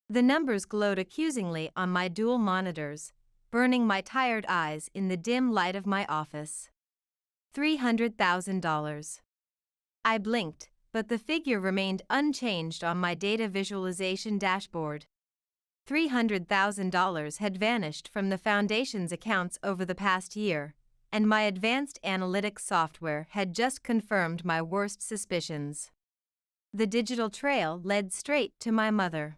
The numbers glowed accusingly on my dual monitors, burning my tired eyes in the dim light of my office. $300,000. I blinked, but the figure remained unchanged on my data visualization dashboard. $300,000 had vanished from the Foundation's accounts over the past year, and my advanced analytics software had just confirmed my worst suspicions. The digital trail led straight to my mother.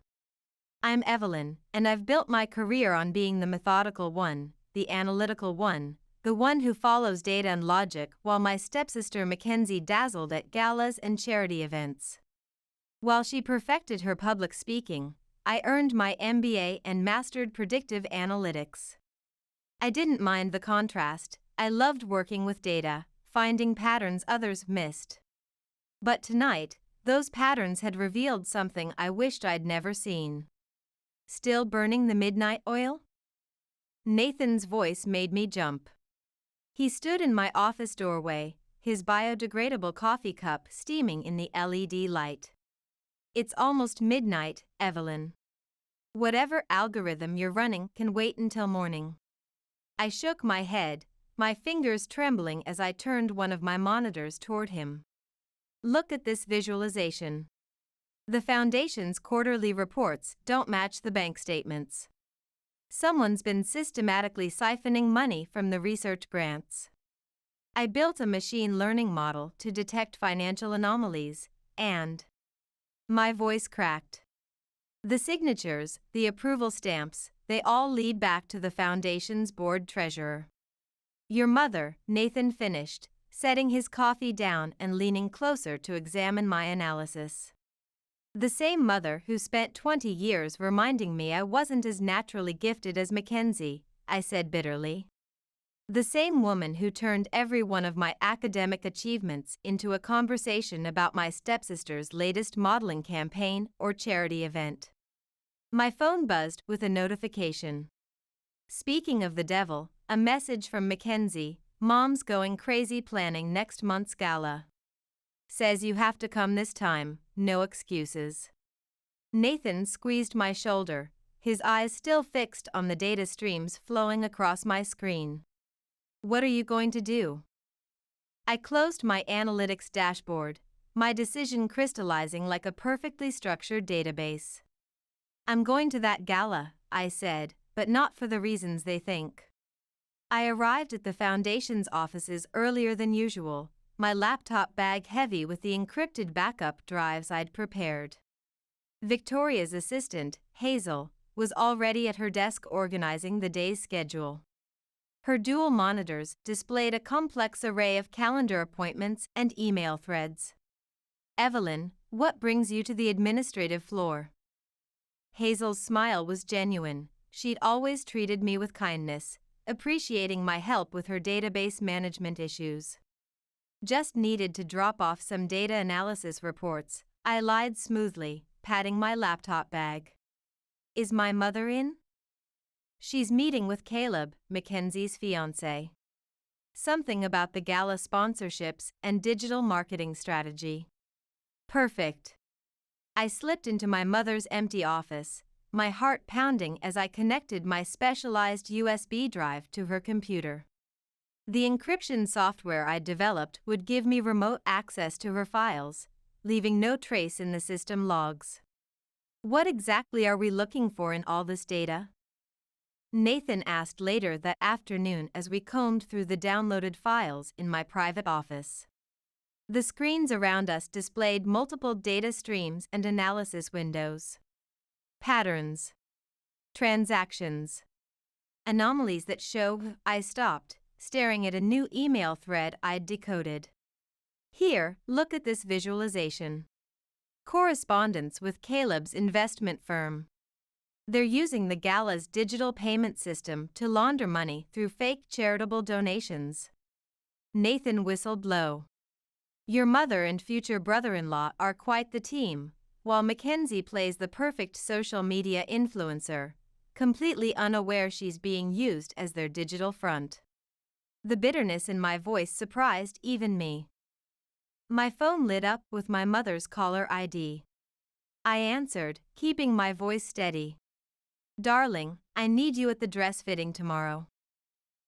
I'm Evelyn, and I've built my career on being the methodical one, the analytical one, the one who follows data and logic, while my stepsister Mackenzie dazzled at galas and charity events. While she perfected her public speaking, I earned my MBA and mastered predictive analytics. I didn't mind the contrast. I loved working with data, finding patterns others missed. But tonight, those patterns had revealed something I wished I'd never seen. Still burning the midnight oil? Nathan's voice made me jump. He stood in my office doorway, his biodegradable coffee cup steaming in the LED light. It's almost midnight, Evelyn. Whatever algorithm you're running can wait until morning. I shook my head, my fingers trembling as I turned one of my monitors toward him. Look at this visualization. The Foundation's quarterly reports don't match the bank statements. Someone's been systematically siphoning money from the research grants. I built a machine learning model to detect financial anomalies, and my voice cracked. The signatures, the approval stamps, they all lead back to the Foundation's board treasurer. Your mother, Nathan finished, setting his coffee down and leaning closer to examine my analysis. The same mother who spent 20 years reminding me I wasn't as naturally gifted as Mackenzie, I said bitterly. The same woman who turned every one of my academic achievements into a conversation about my stepsister's latest modeling campaign or charity event. My phone buzzed with a notification. Speaking of the devil, a message from Mackenzie, Mom's going crazy planning next month's gala. Says you have to come this time, no excuses. Nathan squeezed my shoulder, his eyes still fixed on the data streams flowing across my screen. What are you going to do? I closed my analytics dashboard, my decision crystallizing like a perfectly structured database. I'm going to that gala, I said, but not for the reasons they think. I arrived at the Foundation's offices earlier than usual, my laptop bag heavy with the encrypted backup drives I'd prepared. Victoria's assistant, Hazel, was already at her desk organizing the day's schedule. Her dual monitors displayed a complex array of calendar appointments and email threads. Evelyn, what brings you to the administrative floor? Hazel's smile was genuine. She'd always treated me with kindness, appreciating my help with her database management issues. Just needed to drop off some data analysis reports, I lied smoothly, patting my laptop bag. Is my mother in? She's meeting with Caleb, Mackenzie's fiancé. Something about the gala sponsorships and digital marketing strategy. Perfect. I slipped into my mother's empty office, my heart pounding as I connected my specialized USB drive to her computer. The encryption software I'd developed would give me remote access to her files, leaving no trace in the system logs. What exactly are we looking for in all this data? Nathan asked later that afternoon as we combed through the downloaded files in my private office. The screens around us displayed multiple data streams and analysis windows. Patterns. Transactions. Anomalies that show. I stopped, staring at a new email thread I'd decoded. Here, look at this visualization. Correspondence with Caleb's investment firm. They're using the gala's digital payment system to launder money through fake charitable donations. Nathan whistled low. Your mother and future brother-in-law are quite the team, while Mackenzie plays the perfect social media influencer, completely unaware she's being used as their digital front. The bitterness in my voice surprised even me. My phone lit up with my mother's caller ID. I answered, keeping my voice steady. Darling, I need you at the dress fitting tomorrow.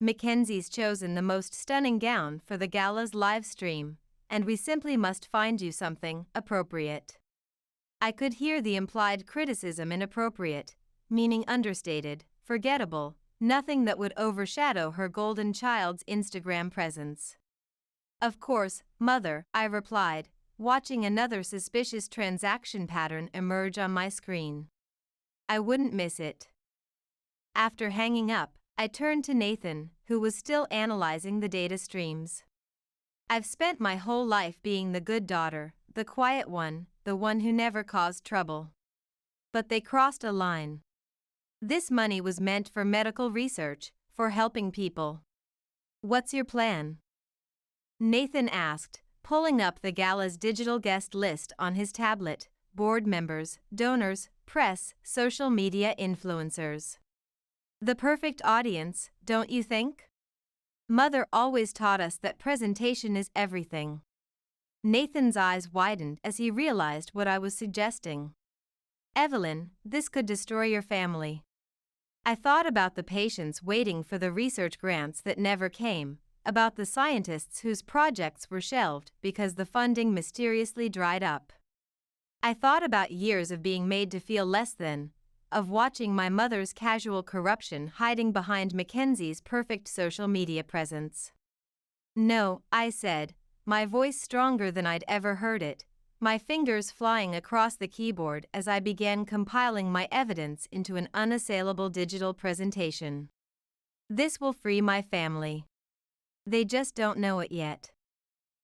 Mackenzie's chosen the most stunning gown for the gala's live stream, and we simply must find you something appropriate. I could hear the implied criticism inappropriate, meaning understated, forgettable, nothing that would overshadow her golden child's Instagram presence. Of course, Mother, I replied, watching another suspicious transaction pattern emerge on my screen. I wouldn't miss it. After hanging up, I turned to Nathan, who was still analyzing the data streams. I've spent my whole life being the good daughter, the quiet one, the one who never caused trouble. But they crossed a line. This money was meant for medical research, for helping people. What's your plan? Nathan asked, pulling up the gala's digital guest list on his tablet: board members, donors, press, social media influencers. The perfect audience, don't you think? Mother always taught us that presentation is everything. Nathan's eyes widened as he realized what I was suggesting. Evelyn, this could destroy your family. I thought about the patients waiting for the research grants that never came, about the scientists whose projects were shelved because the funding mysteriously dried up. I thought about years of being made to feel less than, of watching my mother's casual corruption hiding behind Mackenzie's perfect social media presence. No, I said, my voice stronger than I'd ever heard it, my fingers flying across the keyboard as I began compiling my evidence into an unassailable digital presentation. This will free my family. They just don't know it yet.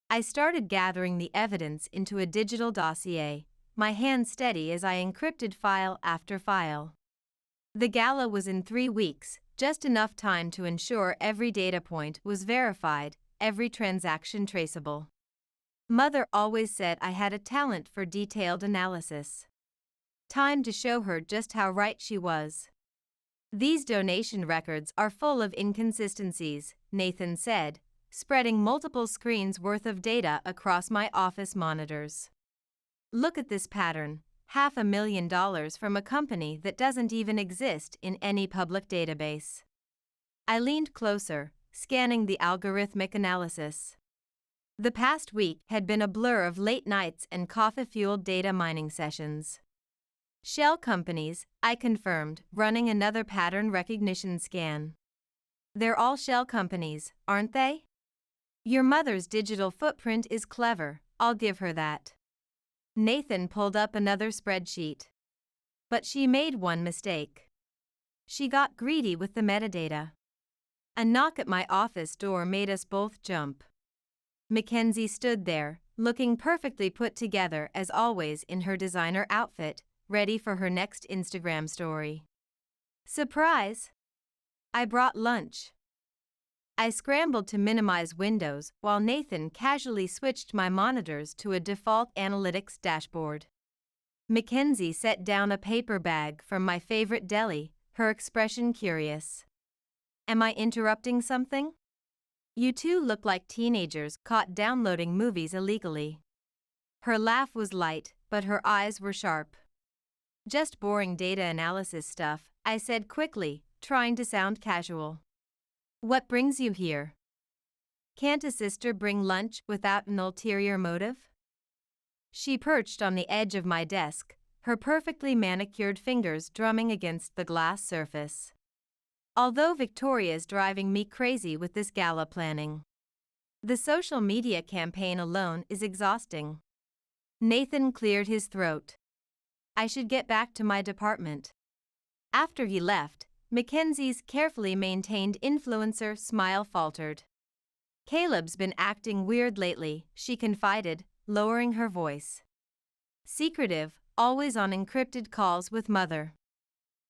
I started gathering the evidence into a digital dossier, my hand steady as I encrypted file after file. The gala was in 3 weeks, just enough time to ensure every data point was verified, every transaction traceable. Mother always said I had a talent for detailed analysis. Time to show her just how right she was. These donation records are full of inconsistencies, Nathan said, spreading multiple screens worth of data across my office monitors. Look at this pattern: $500,000 from a company that doesn't even exist in any public database. I leaned closer, scanning the algorithmic analysis. The past week had been a blur of late nights and coffee-fueled data mining sessions. Shell companies, I confirmed, running another pattern recognition scan. They're all shell companies, aren't they? Your mother's digital footprint is clever, I'll give her that. Nathan pulled up another spreadsheet. But she made one mistake. She got greedy with the metadata. A knock at my office door made us both jump. Mackenzie stood there, looking perfectly put together as always in her designer outfit, ready for her next Instagram story. Surprise! I brought lunch. I scrambled to minimize windows while Nathan casually switched my monitors to a default analytics dashboard. Mackenzie set down a paper bag from my favorite deli, her expression curious. Am I interrupting something? You two look like teenagers caught downloading movies illegally. Her laugh was light, but her eyes were sharp. Just boring data analysis stuff, I said quickly, trying to sound casual. What brings you here? Can't a sister bring lunch without an ulterior motive? She perched on the edge of my desk, her perfectly manicured fingers drumming against the glass surface. Although Victoria's driving me crazy with this gala planning. The social media campaign alone is exhausting. Nathan cleared his throat. I should get back to my department. After he left, Mackenzie's carefully maintained influencer smile faltered. Caleb's been acting weird lately, she confided, lowering her voice. Secretive, always on encrypted calls with Mother.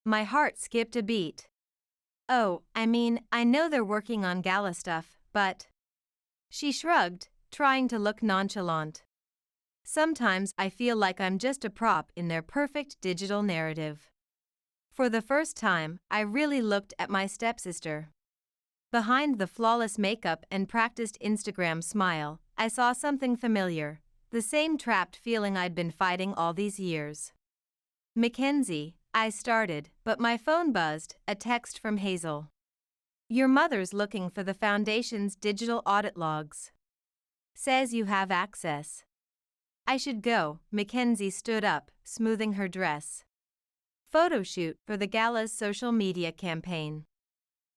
My heart skipped a beat. Oh, I mean, I know they're working on gala stuff, but... She shrugged, trying to look nonchalant. Sometimes I feel like I'm just a prop in their perfect digital narrative. For the first time, I really looked at my stepsister. Behind the flawless makeup and practiced Instagram smile, I saw something familiar, the same trapped feeling I'd been fighting all these years. Mackenzie, I started, but my phone buzzed, a text from Hazel. Your mother's looking for the Foundation's digital audit logs. Says you have access. I should go. Mackenzie stood up, smoothing her dress. Photo shoot for the gala's social media campaign.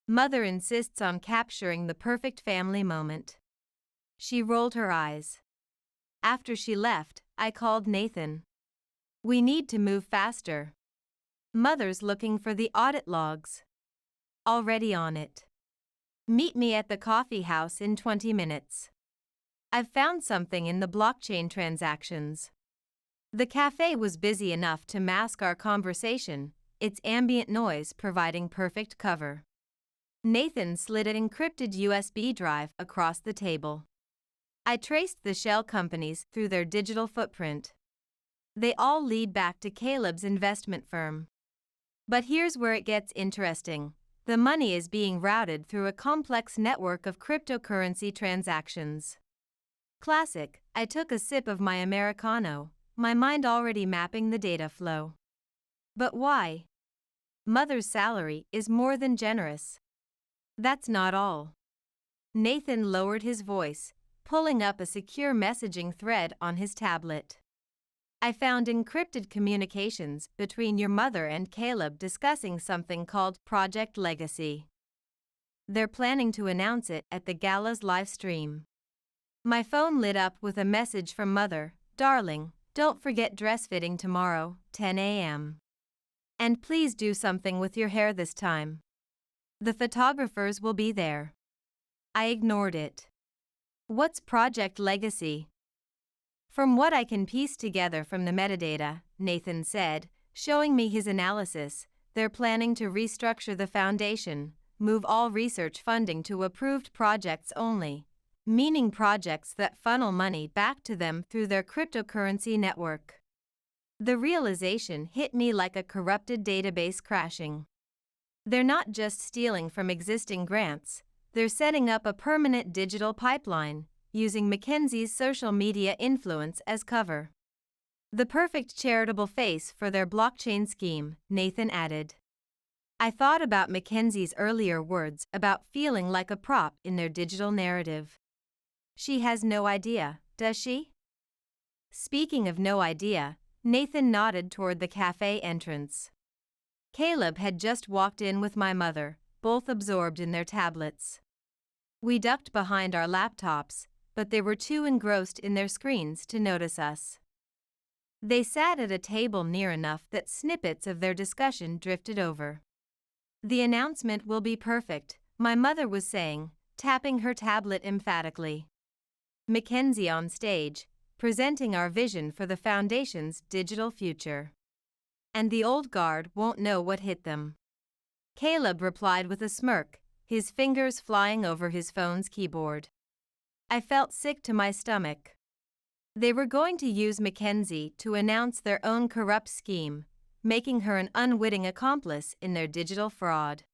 Mother insists on capturing the perfect family moment. She rolled her eyes. After she left, I called Nathan. We need to move faster. Mother's looking for the audit logs. Already on it. Meet me at the coffee house in 20 minutes. I've found something in the blockchain transactions. The cafe was busy enough to mask our conversation, its ambient noise providing perfect cover. Nathan slid an encrypted USB drive across the table. I traced the shell companies through their digital footprint. They all lead back to Caleb's investment firm. But here's where it gets interesting. The money is being routed through a complex network of cryptocurrency transactions. Classic. I took a sip of my Americano, my mind already mapping the data flow. But why? Mother's salary is more than generous. That's not all. Nathan lowered his voice, pulling up a secure messaging thread on his tablet. I found encrypted communications between your mother and Caleb discussing something called Project Legacy. They're planning to announce it at the gala's live stream. My phone lit up with a message from Mother. Darling, don't forget dress fitting tomorrow, 10 a.m. And please do something with your hair this time. The photographers will be there. I ignored it. What's Project Legacy? From what I can piece together from the metadata, Nathan said, showing me his analysis, they're planning to restructure the foundation, move all research funding to approved projects only, meaning projects that funnel money back to them through their cryptocurrency network. The realization hit me like a corrupted database crashing. They're not just stealing from existing grants, they're setting up a permanent digital pipeline, using Mackenzie's social media influence as cover. The perfect charitable face for their blockchain scheme, Nathan added. I thought about Mackenzie's earlier words about feeling like a prop in their digital narrative. She has no idea, does she? Speaking of no idea, Nathan nodded toward the cafe entrance. Caleb had just walked in with my mother, both absorbed in their tablets. We ducked behind our laptops, but they were too engrossed in their screens to notice us. They sat at a table near enough that snippets of their discussion drifted over. The announcement will be perfect, my mother was saying, tapping her tablet emphatically. Mackenzie on stage, presenting our vision for the Foundation's digital future. And the old guard won't know what hit them. Caleb replied with a smirk, his fingers flying over his phone's keyboard. I felt sick to my stomach. They were going to use Mackenzie to announce their own corrupt scheme, making her an unwitting accomplice in their digital fraud.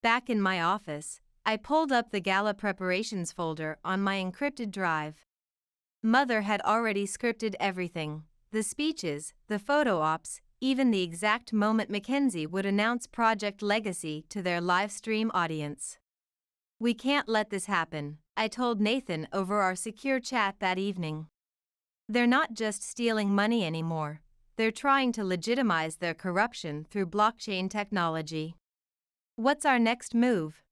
Back in my office, I pulled up the gala preparations folder on my encrypted drive. Mother had already scripted everything, the speeches, the photo ops, even the exact moment Mackenzie would announce Project Legacy to their live stream audience. We can't let this happen, I told Nathan over our secure chat that evening. They're not just stealing money anymore, they're trying to legitimize their corruption through blockchain technology. What's our next move?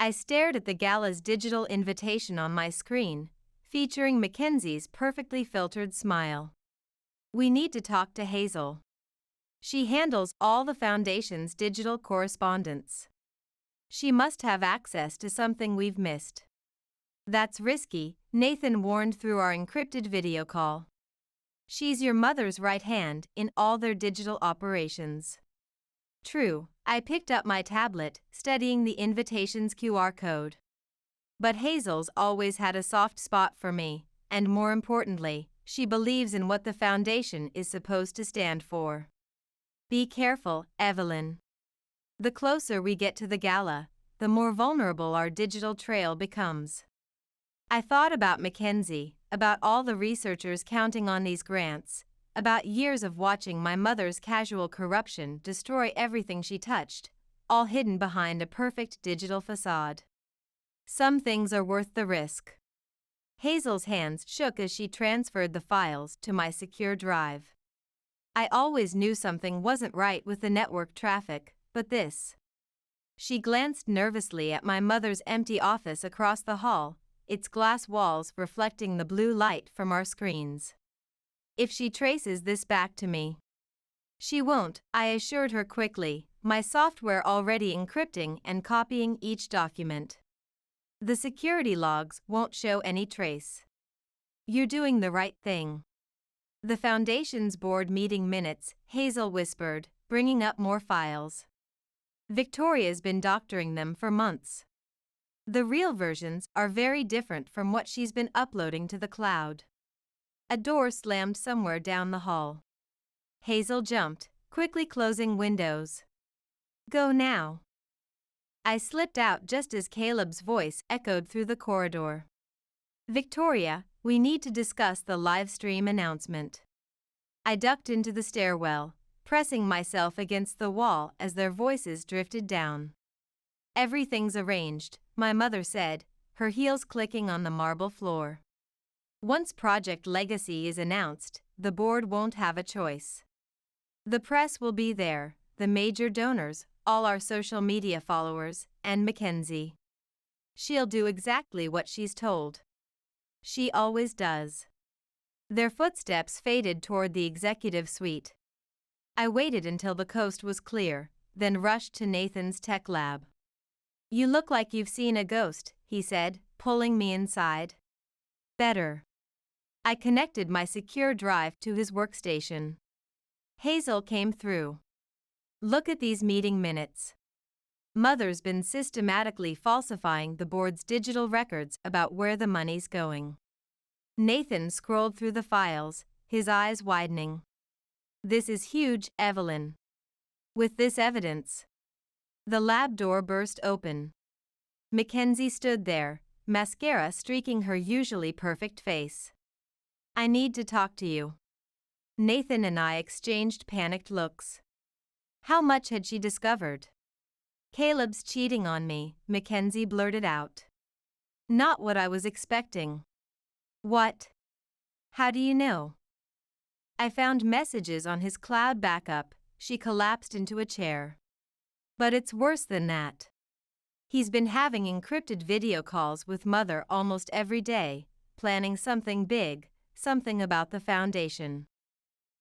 I stared at the gala's digital invitation on my screen, featuring Mackenzie's perfectly filtered smile. We need to talk to Hazel. She handles all the Foundation's digital correspondence. She must have access to something we've missed. That's risky, Nathan warned through our encrypted video call. She's your mother's right hand in all their digital operations. True, I picked up my tablet, studying the invitation's QR code. But Hazel's always had a soft spot for me, and more importantly, she believes in what the Foundation is supposed to stand for. Be careful, Evelyn. The closer we get to the gala, the more vulnerable our digital trail becomes. I thought about Mackenzie, about all the researchers counting on these grants, about years of watching my mother's casual corruption destroy everything she touched, all hidden behind a perfect digital facade. Some things are worth the risk. Hazel's hands shook as she transferred the files to my secure drive. I always knew something wasn't right with the network traffic, but this. She glanced nervously at my mother's empty office across the hall, its glass walls reflecting the blue light from our screens. If she traces this back to me. She won't, I assured her quickly, my software already encrypting and copying each document. The security logs won't show any trace. You're doing the right thing. The Foundation's board meeting minutes, Hazel whispered, bringing up more files. Victoria's been doctoring them for months. The real versions are very different from what she's been uploading to the cloud. A door slammed somewhere down the hall. Hazel jumped, quickly closing windows. Go now. I slipped out just as Caleb's voice echoed through the corridor. Victoria, we need to discuss the live stream announcement. I ducked into the stairwell, pressing myself against the wall as their voices drifted down. Everything's arranged, my mother said, her heels clicking on the marble floor. Once Project Legacy is announced, the board won't have a choice. The press will be there, the major donors, all our social media followers, and Mackenzie. She'll do exactly what she's told. She always does. Their footsteps faded toward the executive suite. I waited until the coast was clear, then rushed to Nathan's tech lab. You look like you've seen a ghost, he said, pulling me inside. Better. I connected my secure drive to his workstation. Hazel came through. Look at these meeting minutes. Mother's been systematically falsifying the board's digital records about where the money's going. Nathan scrolled through the files, his eyes widening. This is huge, Evelyn. With this evidence. The lab door burst open. Mackenzie stood there, mascara streaking her usually perfect face. I need to talk to you. Nathan and I exchanged panicked looks. How much had she discovered? Caleb's cheating on me, Mackenzie blurted out. Not what I was expecting. What? How do you know? I found messages on his cloud backup, she collapsed into a chair. But it's worse than that. He's been having encrypted video calls with Mother almost every day, planning something big, something about the Foundation.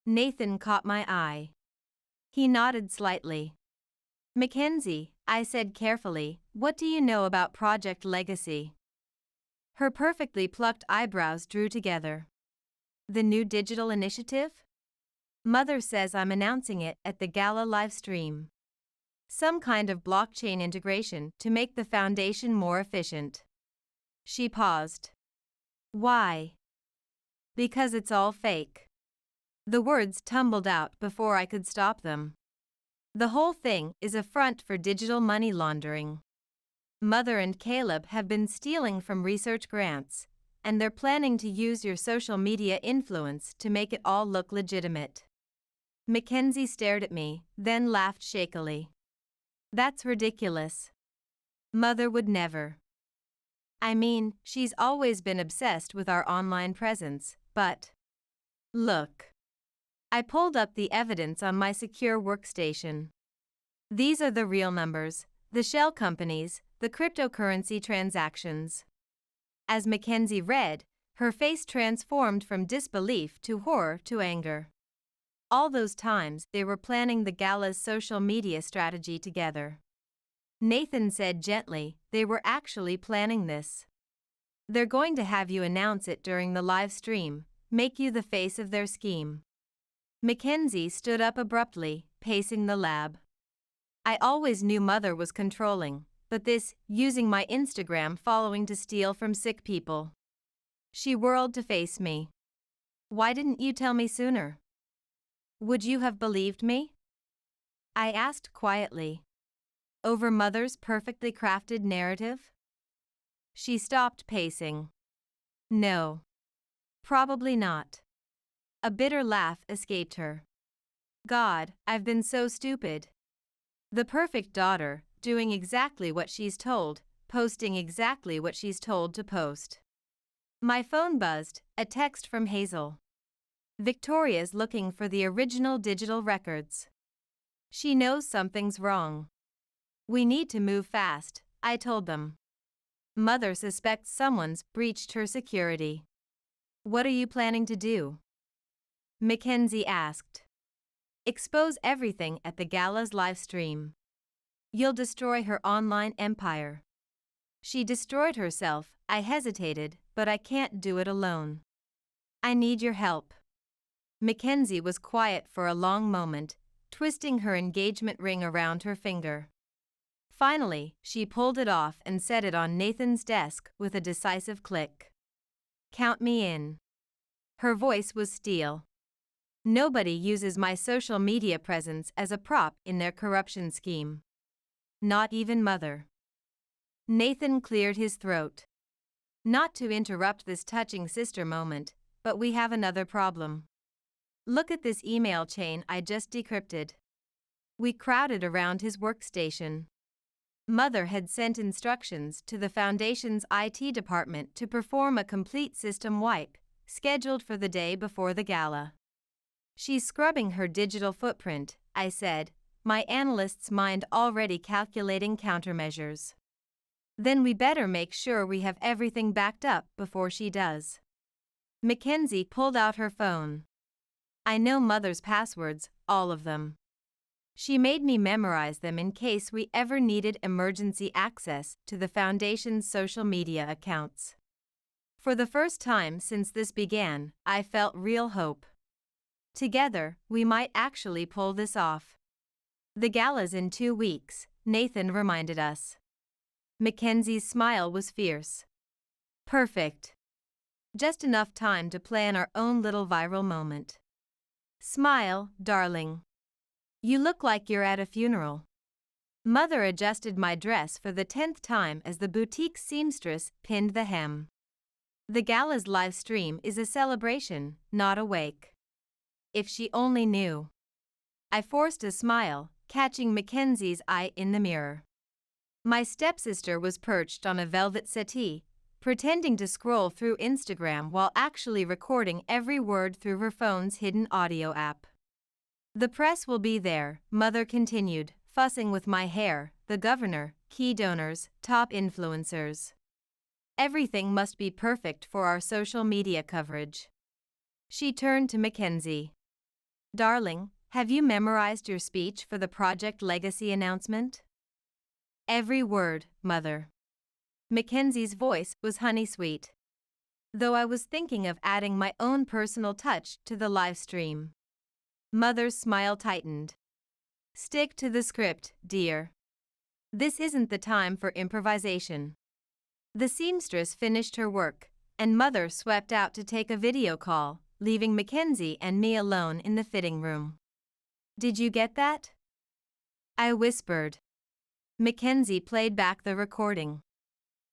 Nathan caught my eye. He nodded slightly. Mackenzie, I said carefully, what do you know about Project Legacy? Her perfectly plucked eyebrows drew together. The new digital initiative? Mother says I'm announcing it at the gala live stream. Some kind of blockchain integration to make the Foundation more efficient. She paused. Why? Because it's all fake. The words tumbled out before I could stop them. The whole thing is a front for digital money laundering. Mother and Caleb have been stealing from research grants, and they're planning to use your social media influence to make it all look legitimate. Mackenzie stared at me, then laughed shakily. That's ridiculous. Mother would never. I mean, she's always been obsessed with our online presence, but... Look. I pulled up the evidence on my secure workstation. These are the real numbers, the shell companies, the cryptocurrency transactions. As Mackenzie read, her face transformed from disbelief to horror to anger. All those times they were planning the gala's social media strategy together. Nathan said gently, they were actually planning this. They're going to have you announce it during the live stream, make you the face of their scheme. Mackenzie stood up abruptly, pacing the lab. I always knew Mother was controlling, but this, using my Instagram following to steal from sick people. She whirled to face me. Why didn't you tell me sooner? Would you have believed me? I asked quietly. Over Mother's perfectly crafted narrative? She stopped pacing. No. Probably not. A bitter laugh escaped her. God, I've been so stupid. The perfect daughter, doing exactly what she's told, posting exactly what she's told to post. My phone buzzed, a text from Hazel. Victoria's looking for the original digital records. She knows something's wrong. We need to move fast, I told them. Mother suspects someone's breached her security. What are you planning to do? Mackenzie asked. Expose everything at the gala's live stream. You'll destroy her online empire. She destroyed herself. I hesitated, but I can't do it alone. I need your help. Mackenzie was quiet for a long moment, twisting her engagement ring around her finger. Finally, she pulled it off and set it on Nathan's desk with a decisive click. Count me in. Her voice was steel. Nobody uses my social media presence as a prop in their corruption scheme. Not even Mother. Nathan cleared his throat. Not to interrupt this touching sister moment, but we have another problem. Look at this email chain I just decrypted. We crowded around his workstation. Mother had sent instructions to the Foundation's IT department to perform a complete system wipe, scheduled for the day before the gala. She's scrubbing her digital footprint, I said, my analyst's mind already calculating countermeasures. Then we better make sure we have everything backed up before she does. Mackenzie pulled out her phone. I know Mother's passwords, all of them. She made me memorize them in case we ever needed emergency access to the Foundation's social media accounts. For the first time since this began, I felt real hope. Together, we might actually pull this off. The gala's in 2 weeks, Nathan reminded us. Mackenzie's smile was fierce. Perfect. Just enough time to plan our own little viral moment. Smile, darling. You look like you're at a funeral. Mother adjusted my dress for the 10th time as the boutique seamstress pinned the hem. The gala's live stream is a celebration, not a wake. If she only knew. I forced a smile, catching Mackenzie's eye in the mirror. My stepsister was perched on a velvet settee, pretending to scroll through Instagram while actually recording every word through her phone's hidden audio app. The press will be there, Mother continued, fussing with my hair, the governor, key donors, top influencers. Everything must be perfect for our social media coverage. She turned to Mackenzie. Darling, have you memorized your speech for the Project Legacy announcement? Every word, Mother. Mackenzie's voice was honey-sweet. Though I was thinking of adding my own personal touch to the live stream. Mother's smile tightened. Stick to the script, dear. This isn't the time for improvisation. The seamstress finished her work, and Mother swept out to take a video call, leaving Mackenzie and me alone in the fitting room. Did you get that? I whispered. Mackenzie played back the recording.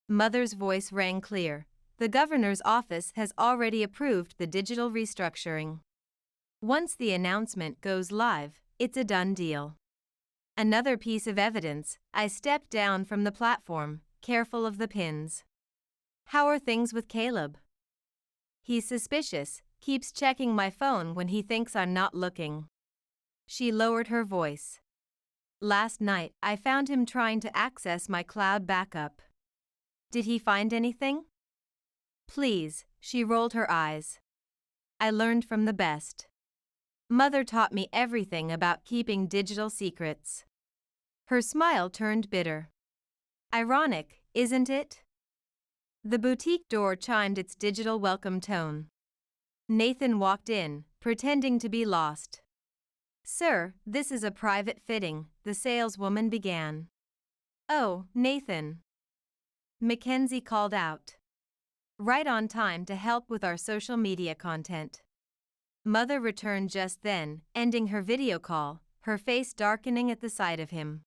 Mother's voice rang clear. The governor's office has already approved the digital restructuring. Once the announcement goes live, it's a done deal. Another piece of evidence, I stepped down from the platform, careful of the pins. How are things with Caleb? He's suspicious, keeps checking my phone when he thinks I'm not looking. She lowered her voice. Last night, I found him trying to access my cloud backup. Did he find anything? Please, she rolled her eyes. I learned from the best. Mother taught me everything about keeping digital secrets. Her smile turned bitter. Ironic, isn't it? The boutique door chimed its digital welcome tone. Nathan walked in, pretending to be lost. Sir, this is a private fitting, the saleswoman began. Oh, Nathan. Mackenzie called out. Right on time to help with our social media content. Mother returned just then, ending her video call, her face darkening at the sight of him.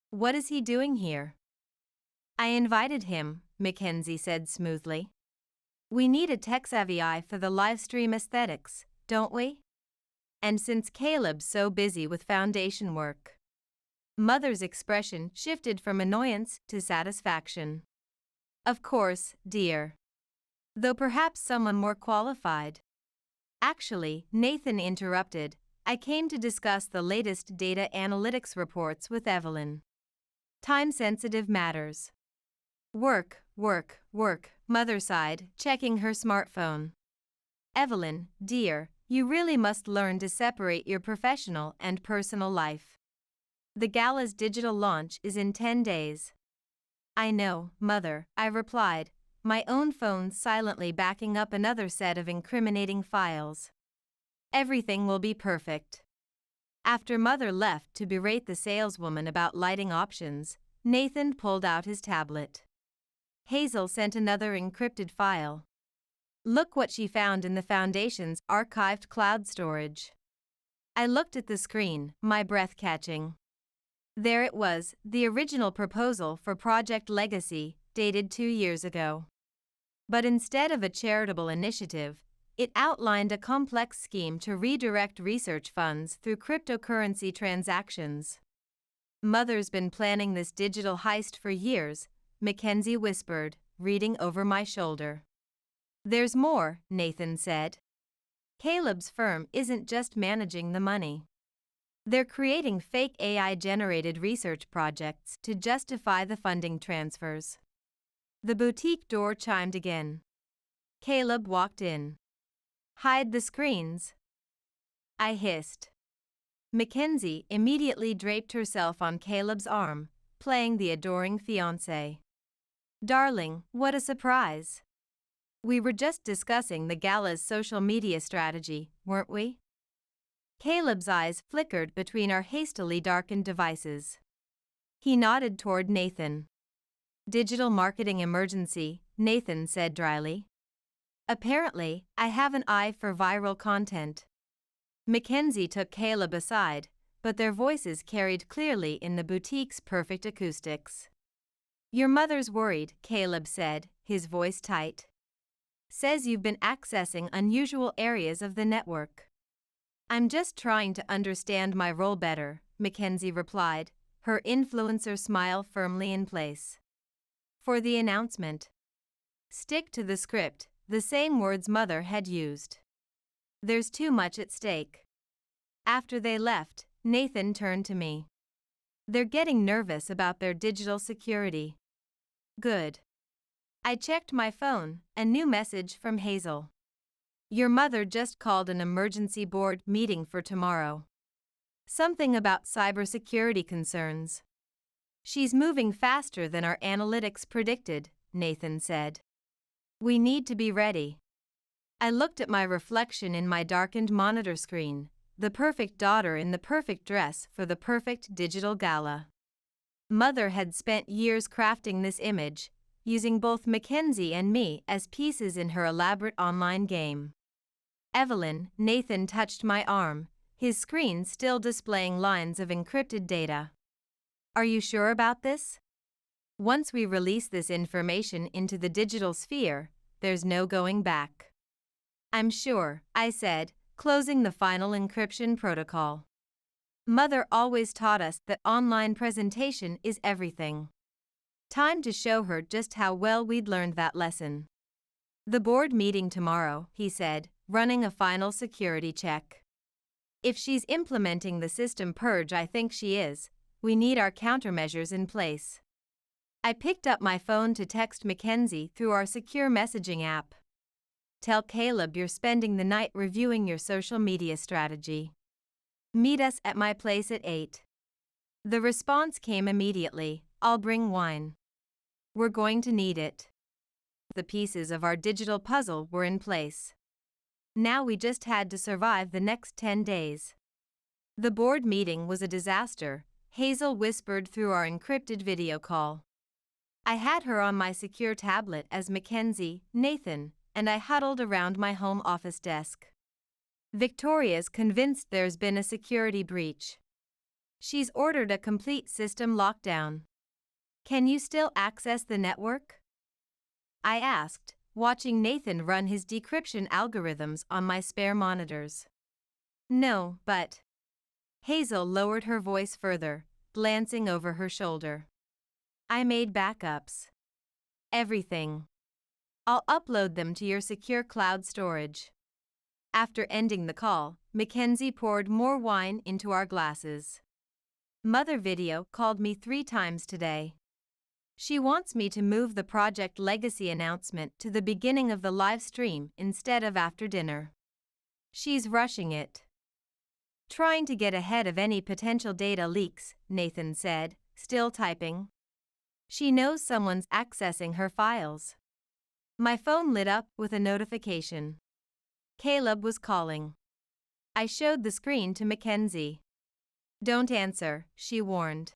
What is he doing here? I invited him, Mackenzie said smoothly. We need a tech-savvy eye for the livestream aesthetics, don't we? And since Caleb's so busy with foundation work. Mother's expression shifted from annoyance to satisfaction. Of course, dear. Though perhaps someone more qualified. Actually, Nathan interrupted, I came to discuss the latest data analytics reports with Evelyn. Time-sensitive matters. Work, Mother sighed, checking her smartphone. Evelyn, dear, you really must learn to separate your professional and personal life. The gala's digital launch is in 10 days. I know, Mother, I replied, my own phone silently backing up another set of incriminating files. Everything will be perfect. After Mother left to berate the saleswoman about lighting options, Nathan pulled out his tablet. Hazel sent another encrypted file. Look what she found in the Foundation's archived cloud storage. I looked at the screen, my breath catching. There it was, the original proposal for Project Legacy, dated 2 years ago. But instead of a charitable initiative, it outlined a complex scheme to redirect research funds through cryptocurrency transactions. Mother's been planning this digital heist for years, Mackenzie whispered, reading over my shoulder. There's more, Nathan said. Caleb's firm isn't just managing the money. They're creating fake AI-generated research projects to justify the funding transfers. The boutique door chimed again. Caleb walked in. Hide the screens, I hissed. Mackenzie immediately draped herself on Caleb's arm, playing the adoring fiancé. Darling, what a surprise. We were just discussing the gala's social media strategy, weren't we? Caleb's eyes flickered between our hastily darkened devices. He nodded toward Nathan. Digital marketing emergency, Nathan said dryly. Apparently, I have an eye for viral content. Mackenzie took Caleb aside, but their voices carried clearly in the boutique's perfect acoustics. Your mother's worried, Caleb said, his voice tight. Says you've been accessing unusual areas of the network. I'm just trying to understand my role better, Mackenzie replied, her influencer smile firmly in place. For the announcement. Stick to the script, the same words Mother had used. There's too much at stake. After they left, Nathan turned to me. They're getting nervous about their digital security. Good. I checked my phone, a new message from Hazel. Your mother just called an emergency board meeting for tomorrow. Something about cybersecurity concerns. She's moving faster than our analytics predicted, Nathan said. We need to be ready. I looked at my reflection in my darkened monitor screen, the perfect daughter in the perfect dress for the perfect digital gala. Mother had spent years crafting this image, using both Mackenzie and me as pieces in her elaborate online game. Evelyn, Nathan touched my arm, his screen still displaying lines of encrypted data. Are you sure about this? Once we release this information into the digital sphere, there's no going back. I'm sure, I said, closing the final encryption protocol. Mother always taught us that online presentation is everything. Time to show her just how well we'd learned that lesson. The board meeting tomorrow, he said, running a final security check. If she's implementing the system purge I think she is, we need our countermeasures in place. I picked up my phone to text Mackenzie through our secure messaging app. Tell Caleb you're spending the night reviewing your social media strategy. Meet us at my place at 8. The response came immediately, I'll bring wine. We're going to need it. The pieces of our digital puzzle were in place. Now we just had to survive the next 10 days. The board meeting was a disaster, Hazel whispered through our encrypted video call. I had her on my secure tablet as Mackenzie, Nathan, and I huddled around my home office desk. Victoria's convinced there's been a security breach. She's ordered a complete system lockdown. Can you still access the network? I asked, watching Nathan run his decryption algorithms on my spare monitors. No, but... Hazel lowered her voice further, glancing over her shoulder. I made backups. Everything. I'll upload them to your secure cloud storage. After ending the call, Mackenzie poured more wine into our glasses. Mother video called me 3 times today. She wants me to move the Project Legacy announcement to the beginning of the live stream instead of after dinner. She's rushing it. Trying to get ahead of any potential data leaks, Nathan said, still typing. She knows someone's accessing her files. My phone lit up with a notification. Caleb was calling. I showed the screen to Mackenzie. Don't answer, she warned.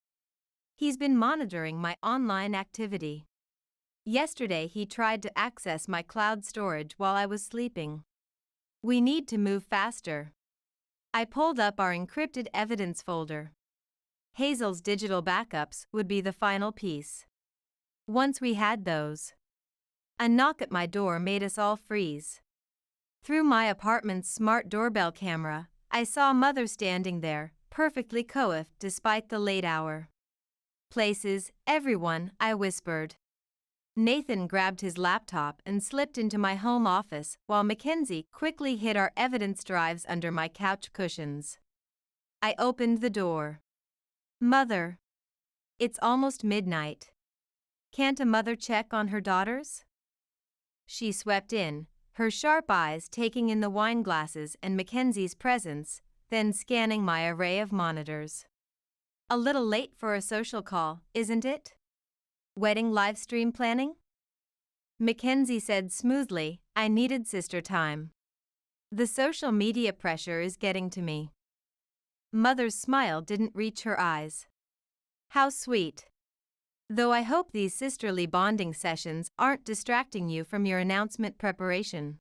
He's been monitoring my online activity. Yesterday he tried to access my cloud storage while I was sleeping. We need to move faster. I pulled up our encrypted evidence folder. Hazel's digital backups would be the final piece. Once we had those, a knock at my door made us all freeze. Through my apartment's smart doorbell camera, I saw Mother standing there, perfectly coiffed despite the late hour. Places, everyone, I whispered. Nathan grabbed his laptop and slipped into my home office while Mackenzie quickly hid our evidence drives under my couch cushions. I opened the door. Mother. It's almost midnight. Can't a mother check on her daughters? She swept in, her sharp eyes taking in the wine glasses and Mackenzie's presence, then scanning my array of monitors. A little late for a social call, isn't it? Wedding live stream planning? Mackenzie said smoothly, I needed sister time. The social media pressure is getting to me. Mother's smile didn't reach her eyes. How sweet. Though I hope these sisterly bonding sessions aren't distracting you from your announcement preparation.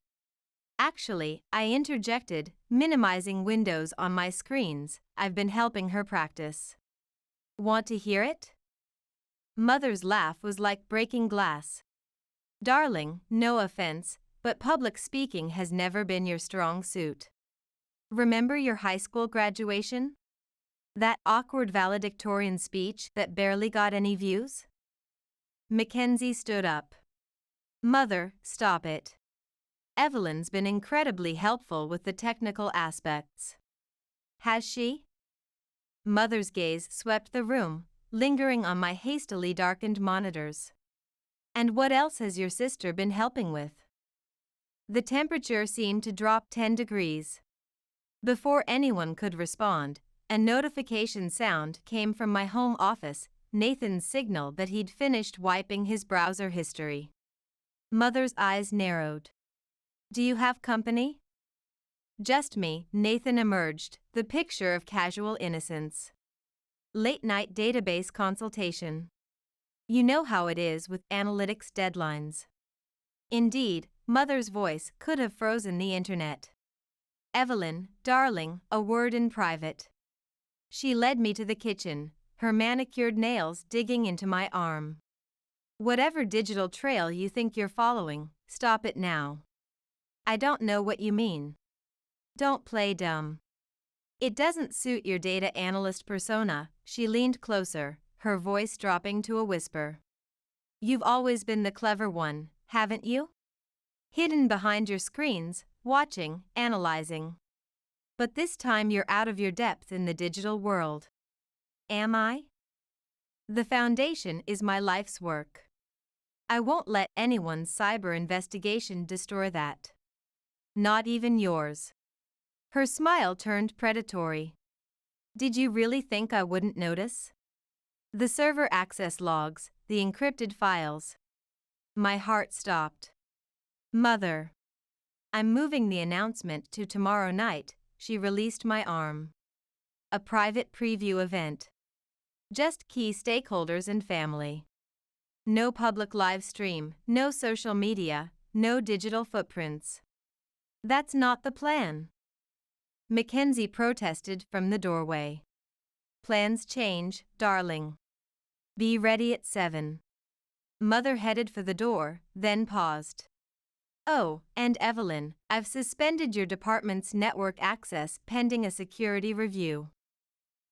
Actually, I interjected, minimizing windows on my screens. I've been helping her practice. Want to hear it? Mother's laugh was like breaking glass. Darling, no offense, but public speaking has never been your strong suit. Remember your high school graduation? That awkward valedictorian speech that barely got any views? Mackenzie stood up. Mother, stop it. Evelyn's been incredibly helpful with the technical aspects. Has she? Mother's gaze swept the room, lingering on my hastily darkened monitors. And what else has your sister been helping with? The temperature seemed to drop 10 degrees. Before anyone could respond, a notification sound came from my home office, Nathan's signal that he'd finished wiping his browser history. Mother's eyes narrowed. Do you have company? Just me, Nathan emerged, the picture of casual innocence. Late-night database consultation. You know how it is with analytics deadlines. Indeed, Mother's voice could have frozen the internet. Evelyn, darling, a word in private. She led me to the kitchen, her manicured nails digging into my arm. Whatever digital trail you think you're following, stop it now. I don't know what you mean. Don't play dumb. It doesn't suit your data analyst persona. She leaned closer, her voice dropping to a whisper. You've always been the clever one, haven't you? Hidden behind your screens, watching, analyzing. But this time you're out of your depth in the digital world. Am I? The foundation is my life's work. I won't let anyone's cyber investigation destroy that. Not even yours. Her smile turned predatory. Did you really think I wouldn't notice? The server access logs, the encrypted files. My heart stopped. Mother. I'm moving the announcement to tomorrow night, she released my arm. A private preview event. Just key stakeholders and family. No public live stream, no social media, no digital footprints. That's not the plan. Mackenzie protested from the doorway. Plans change, darling. Be ready at 7. Mother headed for the door, then paused. Oh, and Evelyn, I've suspended your department's network access pending a security review.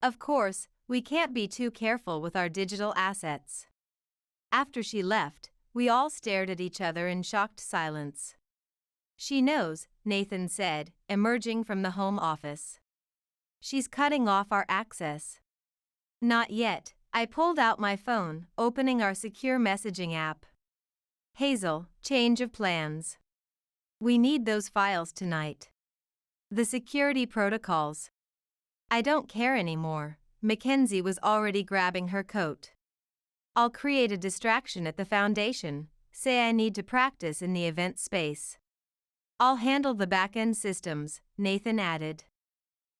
Of course, we can't be too careful with our digital assets. After she left, we all stared at each other in shocked silence. She knows, Nathan said, emerging from the home office. She's cutting off our access. Not yet. I pulled out my phone, opening our secure messaging app. Hazel, change of plans. We need those files tonight. The security protocols. I don't care anymore. Mackenzie was already grabbing her coat. I'll create a distraction at the foundation, say I need to practice in the event space. I'll handle the back-end systems, Nathan added.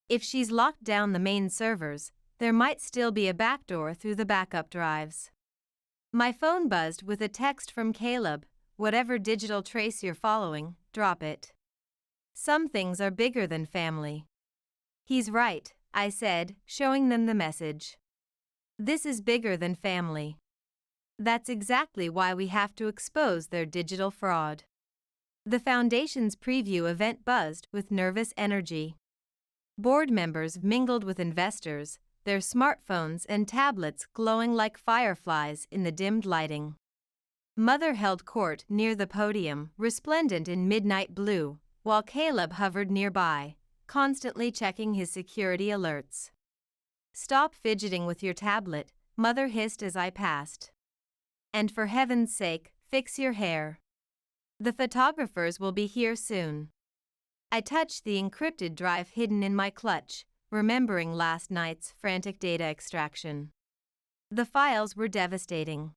If she's locked down the main servers, there might still be a backdoor through the backup drives. My phone buzzed with a text from Caleb. Whatever digital trace you're following, drop it. Some things are bigger than family. He's right, I said, showing them the message. This is bigger than family. That's exactly why we have to expose their digital fraud. The Foundation's preview event buzzed with nervous energy. Board members mingled with investors, their smartphones and tablets glowing like fireflies in the dimmed lighting. Mother held court near the podium, resplendent in midnight blue, while Caleb hovered nearby, constantly checking his security alerts. Stop fidgeting with your tablet, Mother hissed as I passed. And for heaven's sake, fix your hair. The photographers will be here soon. I touched the encrypted drive hidden in my clutch, remembering last night's frantic data extraction. The files were devastating.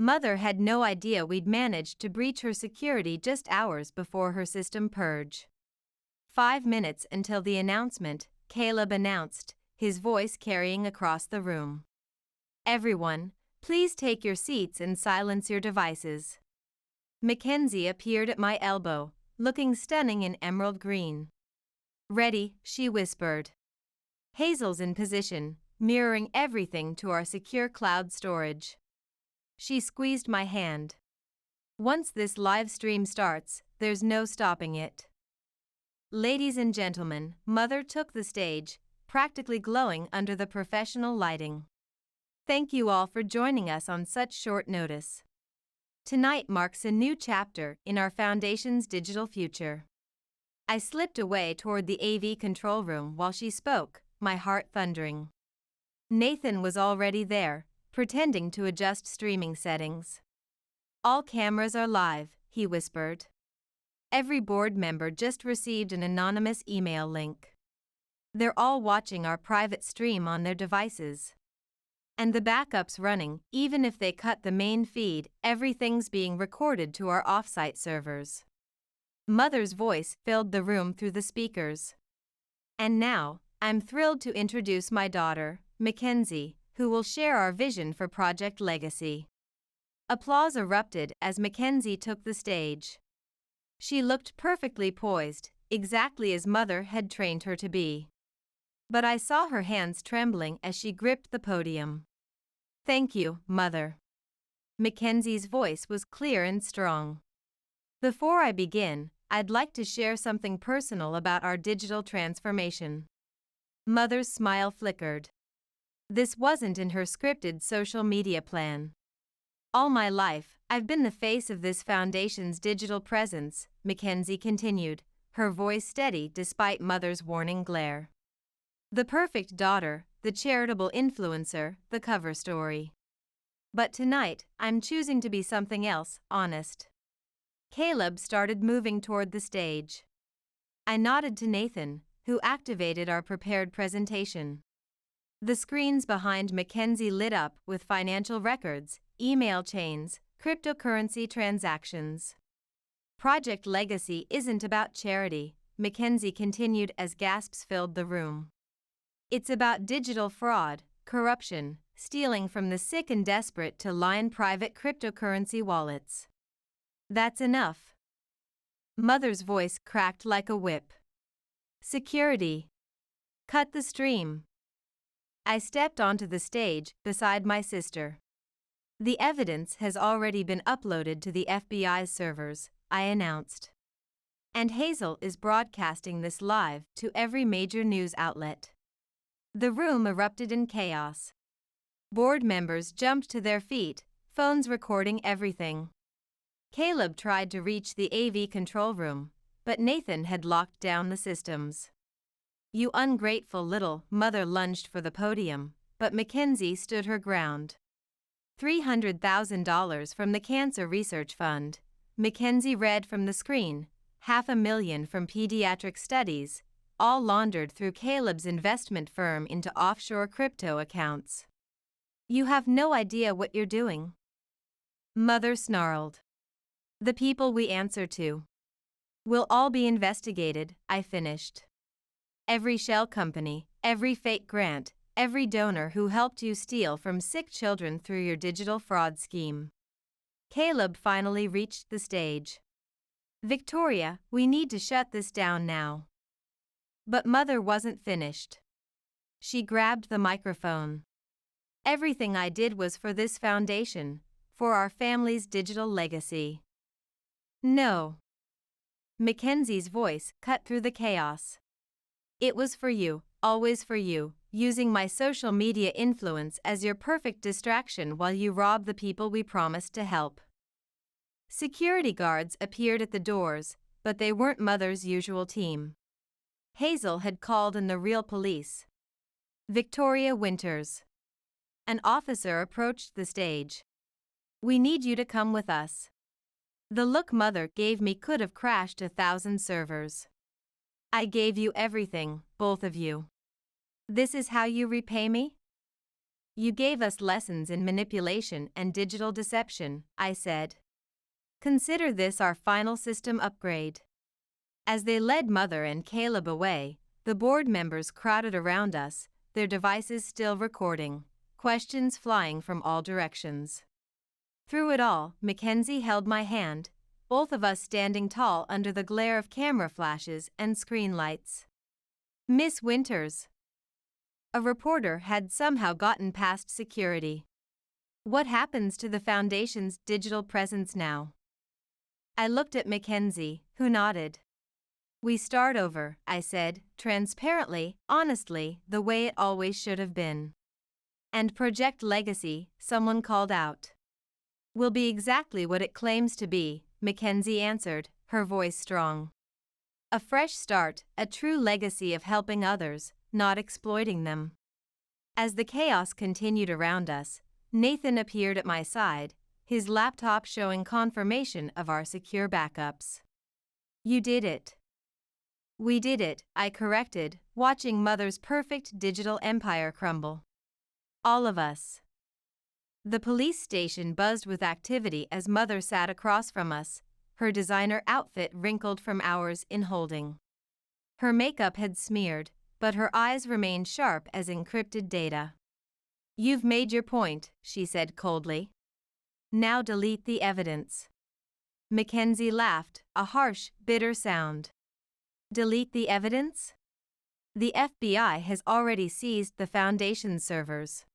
Mother had no idea we'd managed to breach her security just hours before her system purge. 5 minutes until the announcement, Caleb announced, his voice carrying across the room. Everyone, please take your seats and silence your devices. Mackenzie appeared at my elbow, looking stunning in emerald green. Ready, she whispered. Hazel's in position, mirroring everything to our secure cloud storage. She squeezed my hand. Once this live stream starts, there's no stopping it. Ladies and gentlemen, Mother took the stage, practically glowing under the professional lighting. Thank you all for joining us on such short notice. Tonight marks a new chapter in our Foundation's digital future. I slipped away toward the AV control room while she spoke, my heart thundering. Nathan was already there, pretending to adjust streaming settings. All cameras are live, he whispered. Every board member just received an anonymous email link. They're all watching our private stream on their devices. And the backup's running, even if they cut the main feed, everything's being recorded to our offsite servers. Mother's voice filled the room through the speakers. And now, I'm thrilled to introduce my daughter, Mackenzie, who will share our vision for Project Legacy. Applause erupted as Mackenzie took the stage. She looked perfectly poised, exactly as Mother had trained her to be. But I saw her hands trembling as she gripped the podium. Thank you, Mother. Mackenzie's voice was clear and strong. Before I begin, I'd like to share something personal about our digital transformation. Mother's smile flickered. This wasn't in her scripted social media plan. All my life, I've been the face of this Foundation's digital presence, Mackenzie continued, her voice steady despite Mother's warning glare. The perfect daughter, the charitable influencer, the cover story. But tonight, I'm choosing to be something else, honest. Caleb started moving toward the stage. I nodded to Nathan, who activated our prepared presentation. The screens behind Mackenzie lit up with financial records, email chains, cryptocurrency transactions. Project Legacy isn't about charity, Mackenzie continued as gasps filled the room. It's about digital fraud, corruption, stealing from the sick and desperate to line private cryptocurrency wallets. That's enough. Mother's voice cracked like a whip. Security. Cut the stream. I stepped onto the stage beside my sister. The evidence has already been uploaded to the FBI's servers, I announced. And Hazel is broadcasting this live to every major news outlet. The room erupted in chaos. Board members jumped to their feet, phones recording everything. Caleb tried to reach the AV control room, but Nathan had locked down the systems. "You ungrateful little," Mother lunged for the podium, but Mackenzie stood her ground. $300,000 from the Cancer Research Fund, Mackenzie read from the screen, $500,000 from pediatric studies, all laundered through Caleb's investment firm into offshore crypto accounts. "You have no idea what you're doing," Mother snarled. "The people we answer to will all be investigated," I finished. "Every shell company, every fake grant, every donor who helped you steal from sick children through your digital fraud scheme." Caleb finally reached the stage. "Victoria, we need to shut this down now." But Mother wasn't finished. She grabbed the microphone. "Everything I did was for this foundation, for our family's digital legacy." "No." Mackenzie's voice cut through the chaos. "It was for you, always for you, using my social media influence as your perfect distraction while you rob the people we promised to help." Security guards appeared at the doors, but they weren't Mother's usual team. Hazel had called in the real police. "Victoria Winters." An officer approached the stage. "We need you to come with us." The look Mother gave me could have crashed 1,000 servers. "I gave you everything, both of you. This is how you repay me?" "You gave us lessons in manipulation and digital deception," I said. "Consider this our final system upgrade." As they led Mother and Caleb away, the board members crowded around us, their devices still recording, questions flying from all directions. Through it all, Mackenzie held my hand, both of us standing tall under the glare of camera flashes and screen lights. "Miss Winters." A reporter had somehow gotten past security. "What happens to the Foundation's digital presence now?" I looked at Mackenzie, who nodded. "We start over," I said, transparently, honestly, the way it always should have been. "And Project Legacy," someone called out. "Will be exactly what it claims to be," Mackenzie answered, her voice strong. "A fresh start, a true legacy of helping others, not exploiting them." As the chaos continued around us, Nathan appeared at my side, his laptop showing confirmation of our secure backups. "You did it." "We did it," I corrected, watching Mother's perfect digital empire crumble. "All of us." The police station buzzed with activity as Mother sat across from us, her designer outfit wrinkled from hours in holding. Her makeup had smeared, but her eyes remained sharp as encrypted data. "You've made your point," she said coldly. "Now delete the evidence." Mackenzie laughed, a harsh, bitter sound. "Delete the evidence?" "The FBI has already seized the Foundation's servers."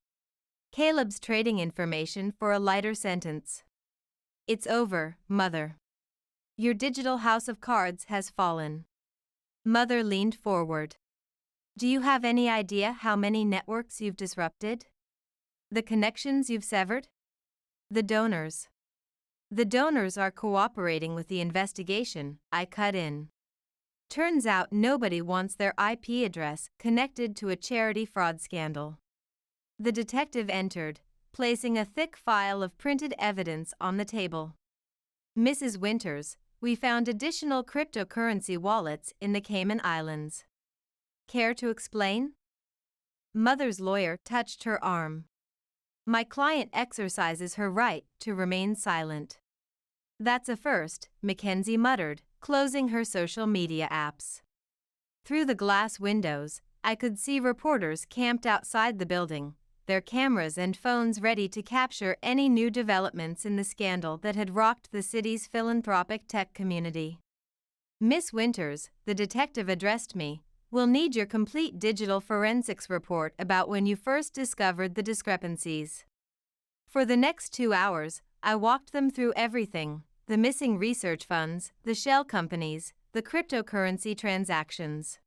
Caleb's trading information for a lighter sentence. "It's over, Mother. Your digital house of cards has fallen." Mother leaned forward. "Do you have any idea how many networks you've disrupted? The connections you've severed? The donors. The donors are cooperating with the investigation," I cut in. "Turns out nobody wants their IP address connected to a charity fraud scandal." The detective entered, placing a thick file of printed evidence on the table. "Mrs. Winters, we found additional cryptocurrency wallets in the Cayman Islands. Care to explain?" Mother's lawyer touched her arm. "My client exercises her right to remain silent." "That's a first," Mackenzie muttered, closing her social media apps. Through the glass windows, I could see reporters camped outside the building, their cameras and phones ready to capture any new developments in the scandal that had rocked the city's philanthropic tech community. "Miss Winters," the detective addressed me, "we'll need your complete digital forensics report about when you first discovered the discrepancies." For the next 2 hours, I walked them through everything, the missing research funds, the shell companies, the cryptocurrency transactions.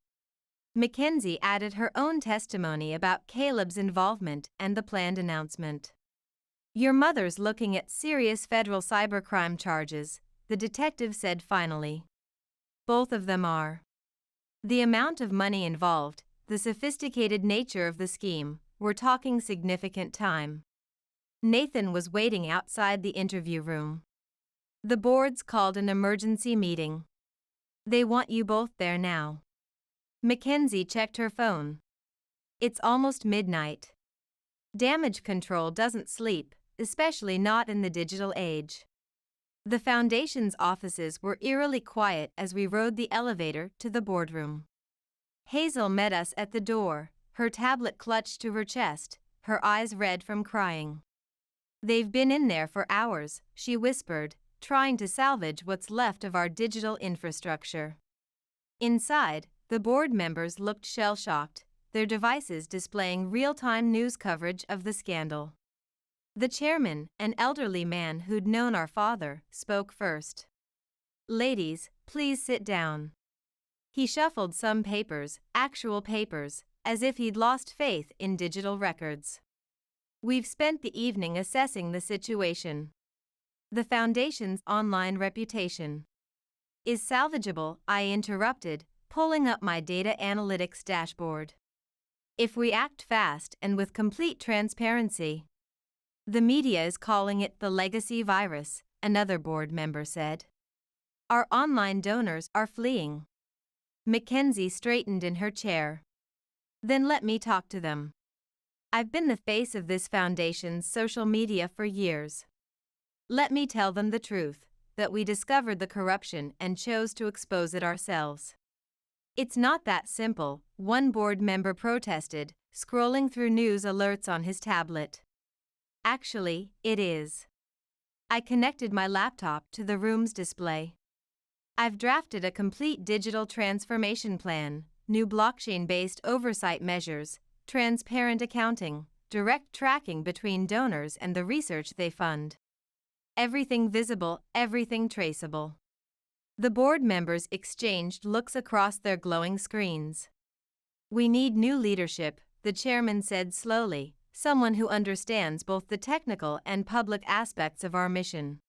Mackenzie added her own testimony about Caleb's involvement and the planned announcement. "Your mother's looking at serious federal cybercrime charges," the detective said finally. "Both of them are." The amount of money involved, the sophisticated nature of the scheme, were talking significant time. Nathan was waiting outside the interview room. "The board's called an emergency meeting. They want you both there now." Mackenzie checked her phone. It's almost midnight. Damage control doesn't sleep, especially not in the digital age. The Foundation's offices were eerily quiet as we rode the elevator to the boardroom. Hazel met us at the door, her tablet clutched to her chest, her eyes red from crying. "They've been in there for hours," she whispered, trying to salvage what's left of our digital infrastructure. Inside, the board members looked shell-shocked, their devices displaying real-time news coverage of the scandal. The chairman, an elderly man who'd known our father, spoke first. "Ladies, please sit down." He shuffled some papers, actual papers, as if he'd lost faith in digital records. "We've spent the evening assessing the situation. The Foundation's online reputation is salvageable," I interrupted, pulling up my data analytics dashboard. "If we act fast and with complete transparency." "The media is calling it the legacy virus," another board member said. "Our online donors are fleeing." Mackenzie straightened in her chair. "Then let me talk to them. I've been the face of this foundation's social media for years. Let me tell them the truth, that we discovered the corruption and chose to expose it ourselves." "It's not that simple," one board member protested, scrolling through news alerts on his tablet. "Actually, it is." I connected my laptop to the room's display. "I've drafted a complete digital transformation plan, new blockchain-based oversight measures, transparent accounting, direct tracking between donors and the research they fund. Everything visible, everything traceable." The board members exchanged looks across their glowing screens. "We need new leadership," the chairman said slowly, "someone who understands both the technical and public aspects of our mission."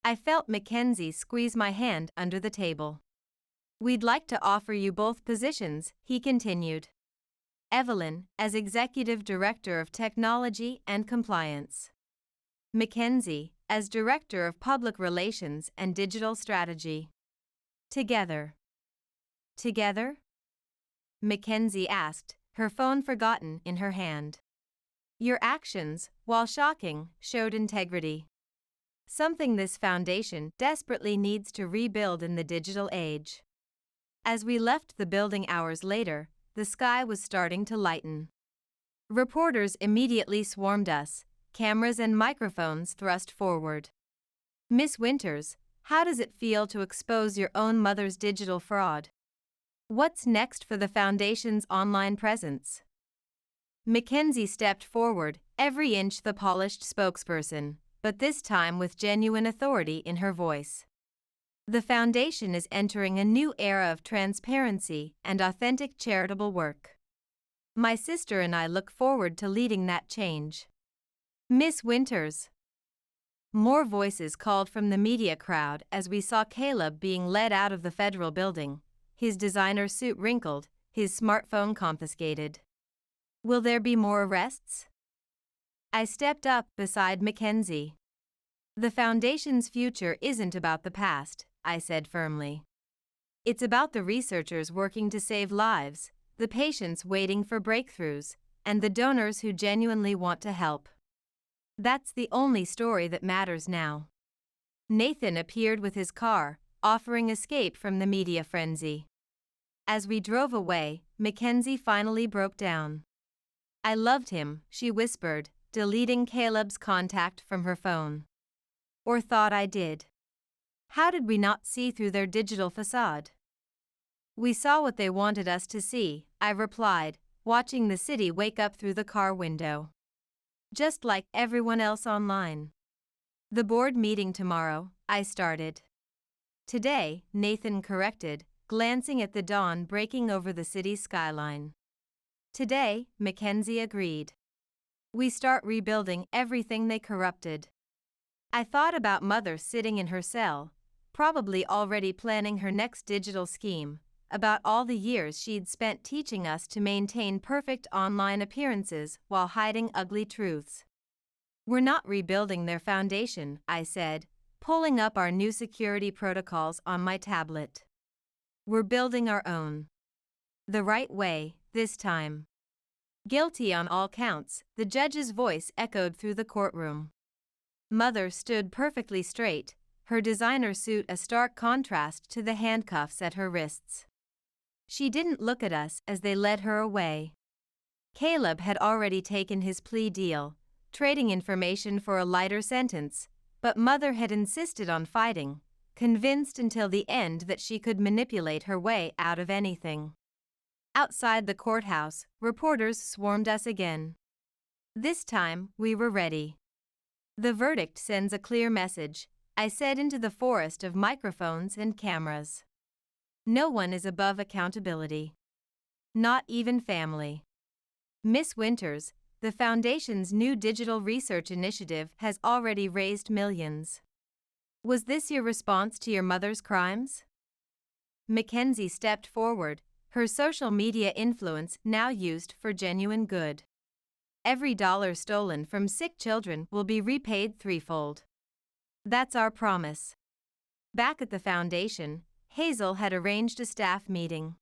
I felt Mackenzie squeeze my hand under the table. "We'd like to offer you both positions," he continued. "Evelyn, as Executive Director of Technology and Compliance. Mackenzie, as Director of Public Relations and Digital Strategy. Together." "Together?" Mackenzie asked, her phone forgotten in her hand. "Your actions, while shocking, showed integrity. Something this foundation desperately needs to rebuild in the digital age." As we left the building hours later, the sky was starting to lighten. Reporters immediately swarmed us, cameras and microphones thrust forward. "Miss Winters, how does it feel to expose your own mother's digital fraud? What's next for the Foundation's online presence?" Mackenzie stepped forward, every inch the polished spokesperson, but this time with genuine authority in her voice. "The Foundation is entering a new era of transparency and authentic charitable work. My sister and I look forward to leading that change." "Miss Winters." More voices called from the media crowd as we saw Caleb being led out of the federal building, his designer suit wrinkled, his smartphone confiscated. "Will there be more arrests?" I stepped up beside Mackenzie. "The Foundation's future isn't about the past," I said firmly. "It's about the researchers working to save lives, the patients waiting for breakthroughs, and the donors who genuinely want to help. That's the only story that matters now." Nathan appeared with his car, offering escape from the media frenzy. As we drove away, Mackenzie finally broke down. "I loved him," she whispered, deleting Caleb's contact from her phone. "Or thought I did. How did we not see through their digital facade?" "We saw what they wanted us to see," I replied, watching the city wake up through the car window. "Just like everyone else online." The board meeting tomorrow, I started. Today, Nathan corrected, glancing at the dawn breaking over the city's skyline. Today, Mackenzie agreed. We start rebuilding everything they corrupted. I thought about Mother sitting in her cell, probably already planning her next digital scheme, about all the years she'd spent teaching us to maintain perfect online appearances while hiding ugly truths. We're not rebuilding their foundation, I said, pulling up our new security protocols on my tablet. We're building our own. The right way, this time. Guilty on all counts, the judge's voice echoed through the courtroom. Mother stood perfectly straight, her designer suit a stark contrast to the handcuffs at her wrists. She didn't look at us as they led her away. Caleb had already taken his plea deal, trading information for a lighter sentence, but Mother had insisted on fighting, convinced until the end that she could manipulate her way out of anything. Outside the courthouse, reporters swarmed us again. This time, we were ready. The verdict sends a clear message, I said into the forest of microphones and cameras. No one is above accountability. Not even family. Miss Winters, the Foundation's new digital research initiative has already raised millions. Was this your response to your mother's crimes? Mackenzie stepped forward, her social media influence now used for genuine good. Every dollar stolen from sick children will be repaid threefold. That's our promise. Back at the Foundation, Hazel had arranged a staff meeting.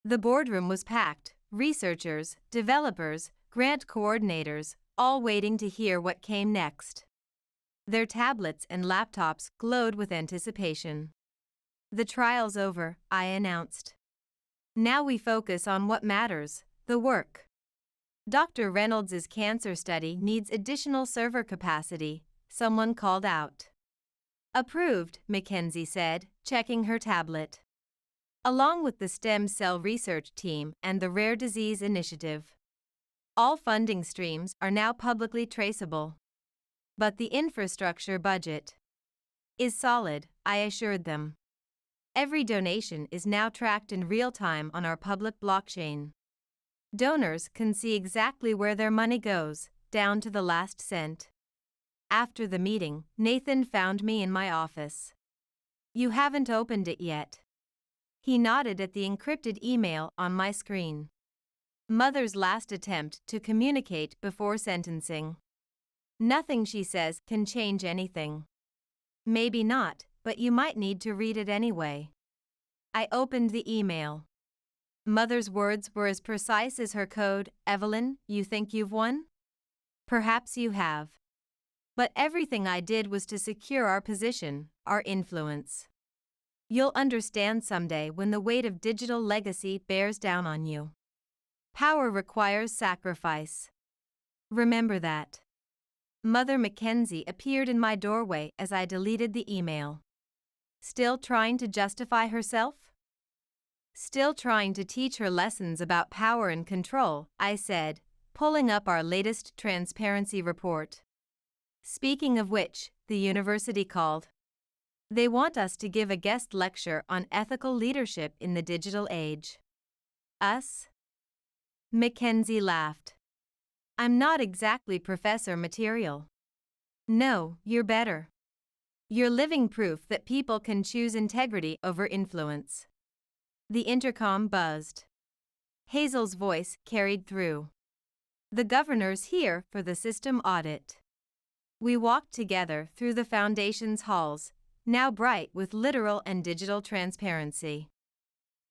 The boardroom was packed, researchers, developers, grant coordinators, all waiting to hear what came next. Their tablets and laptops glowed with anticipation. The trial's over, I announced. Now we focus on what matters, the work. Dr. Reynolds' cancer study needs additional server capacity, someone called out. Approved, Mackenzie said, checking her tablet. Along with the stem cell research team and the rare disease initiative. All funding streams are now publicly traceable. But the infrastructure budget is solid, I assured them. Every donation is now tracked in real time on our public blockchain. Donors can see exactly where their money goes, down to the last cent. After the meeting, Nathan found me in my office. You haven't opened it yet. He nodded at the encrypted email on my screen. Mother's last attempt to communicate before sentencing. Nothing she says can change anything. Maybe not, but you might need to read it anyway. I opened the email. Mother's words were as precise as her code. Evelyn, you think you've won? Perhaps you have. But everything I did was to secure our position, our influence. You'll understand someday when the weight of digital legacy bears down on you. Power requires sacrifice. Remember that. Mother Mackenzie appeared in my doorway as I deleted the email. Still trying to justify herself? Still trying to teach her lessons about power and control, I said, pulling up our latest transparency report. Speaking of which, the university called. They want us to give a guest lecture on ethical leadership in the digital age. Us? Mackenzie laughed. I'm not exactly professor material. No, you're better. You're living proof that people can choose integrity over influence. The intercom buzzed. Hazel's voice carried through. The governor's here for the system audit. We walked together through the Foundation's halls, now bright with literal and digital transparency.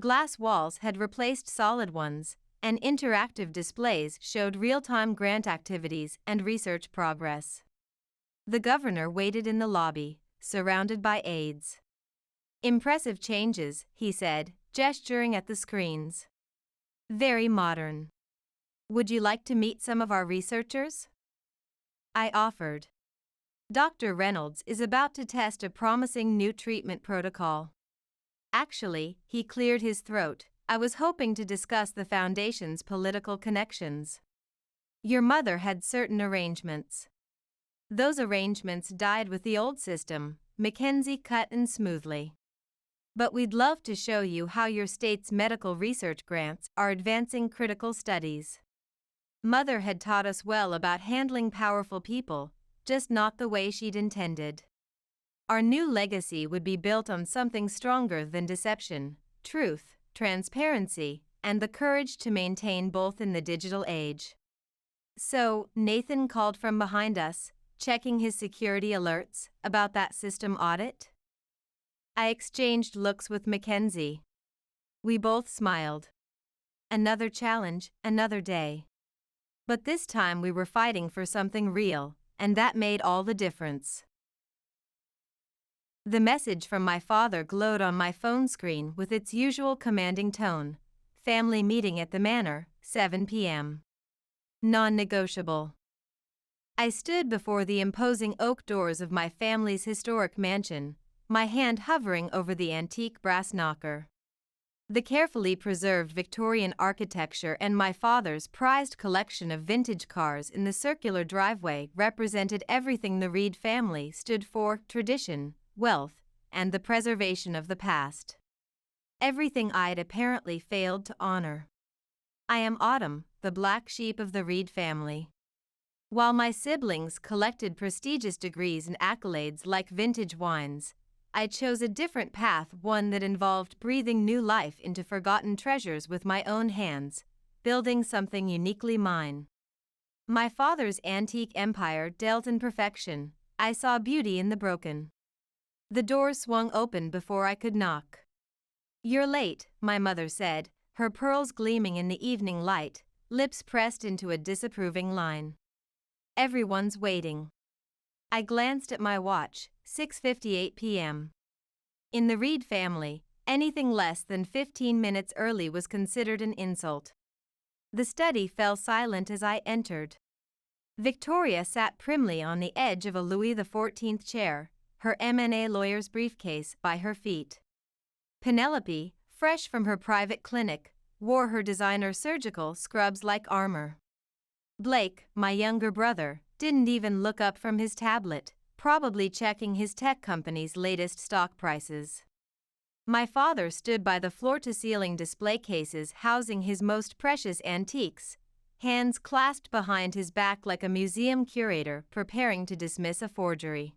Glass walls had replaced solid ones, and interactive displays showed real-time grant activities and research progress. The governor waited in the lobby, surrounded by aides. Impressive changes, he said, gesturing at the screens. Very modern. Would you like to meet some of our researchers? I offered. Dr. Reynolds is about to test a promising new treatment protocol. Actually, he cleared his throat. I was hoping to discuss the Foundation's political connections. Your mother had certain arrangements. Those arrangements died with the old system, Mackenzie cut in smoothly. But we'd love to show you how your state's medical research grants are advancing critical studies. Mother had taught us well about handling powerful people, just not the way she'd intended. Our new legacy would be built on something stronger than deception, truth, transparency, and the courage to maintain both in the digital age. So, Nathan called from behind us, checking his security alerts about that system audit. I exchanged looks with Mackenzie. We both smiled. Another challenge, another day. But this time we were fighting for something real, and that made all the difference. The message from my father glowed on my phone screen with its usual commanding tone. Family meeting at the manor, 7 p.m. Non-negotiable. I stood before the imposing oak doors of my family's historic mansion, my hand hovering over the antique brass knocker. The carefully preserved Victorian architecture and my father's prized collection of vintage cars in the circular driveway represented everything the Reed family stood for: tradition, wealth, and the preservation of the past. Everything I'd apparently failed to honor. I am Autumn, the black sheep of the Reed family. While my siblings collected prestigious degrees and accolades like vintage wines, I chose a different path, one that involved breathing new life into forgotten treasures with my own hands, building something uniquely mine. My father's antique empire dealt in perfection. I saw beauty in the broken. The door swung open before I could knock. "You're late," my mother said, her pearls gleaming in the evening light, lips pressed into a disapproving line. "Everyone's waiting." I glanced at my watch, 6:58 p.m. In the Reed family, anything less than 15 minutes early was considered an insult. The study fell silent as I entered. Victoria sat primly on the edge of a Louis XIV chair, her M&A lawyer's briefcase by her feet. Penelope, fresh from her private clinic, wore her designer surgical scrubs like armor. Blake, my younger brother, didn't even look up from his tablet, probably checking his tech company's latest stock prices. My father stood by the floor-to-ceiling display cases housing his most precious antiques, hands clasped behind his back like a museum curator preparing to dismiss a forgery.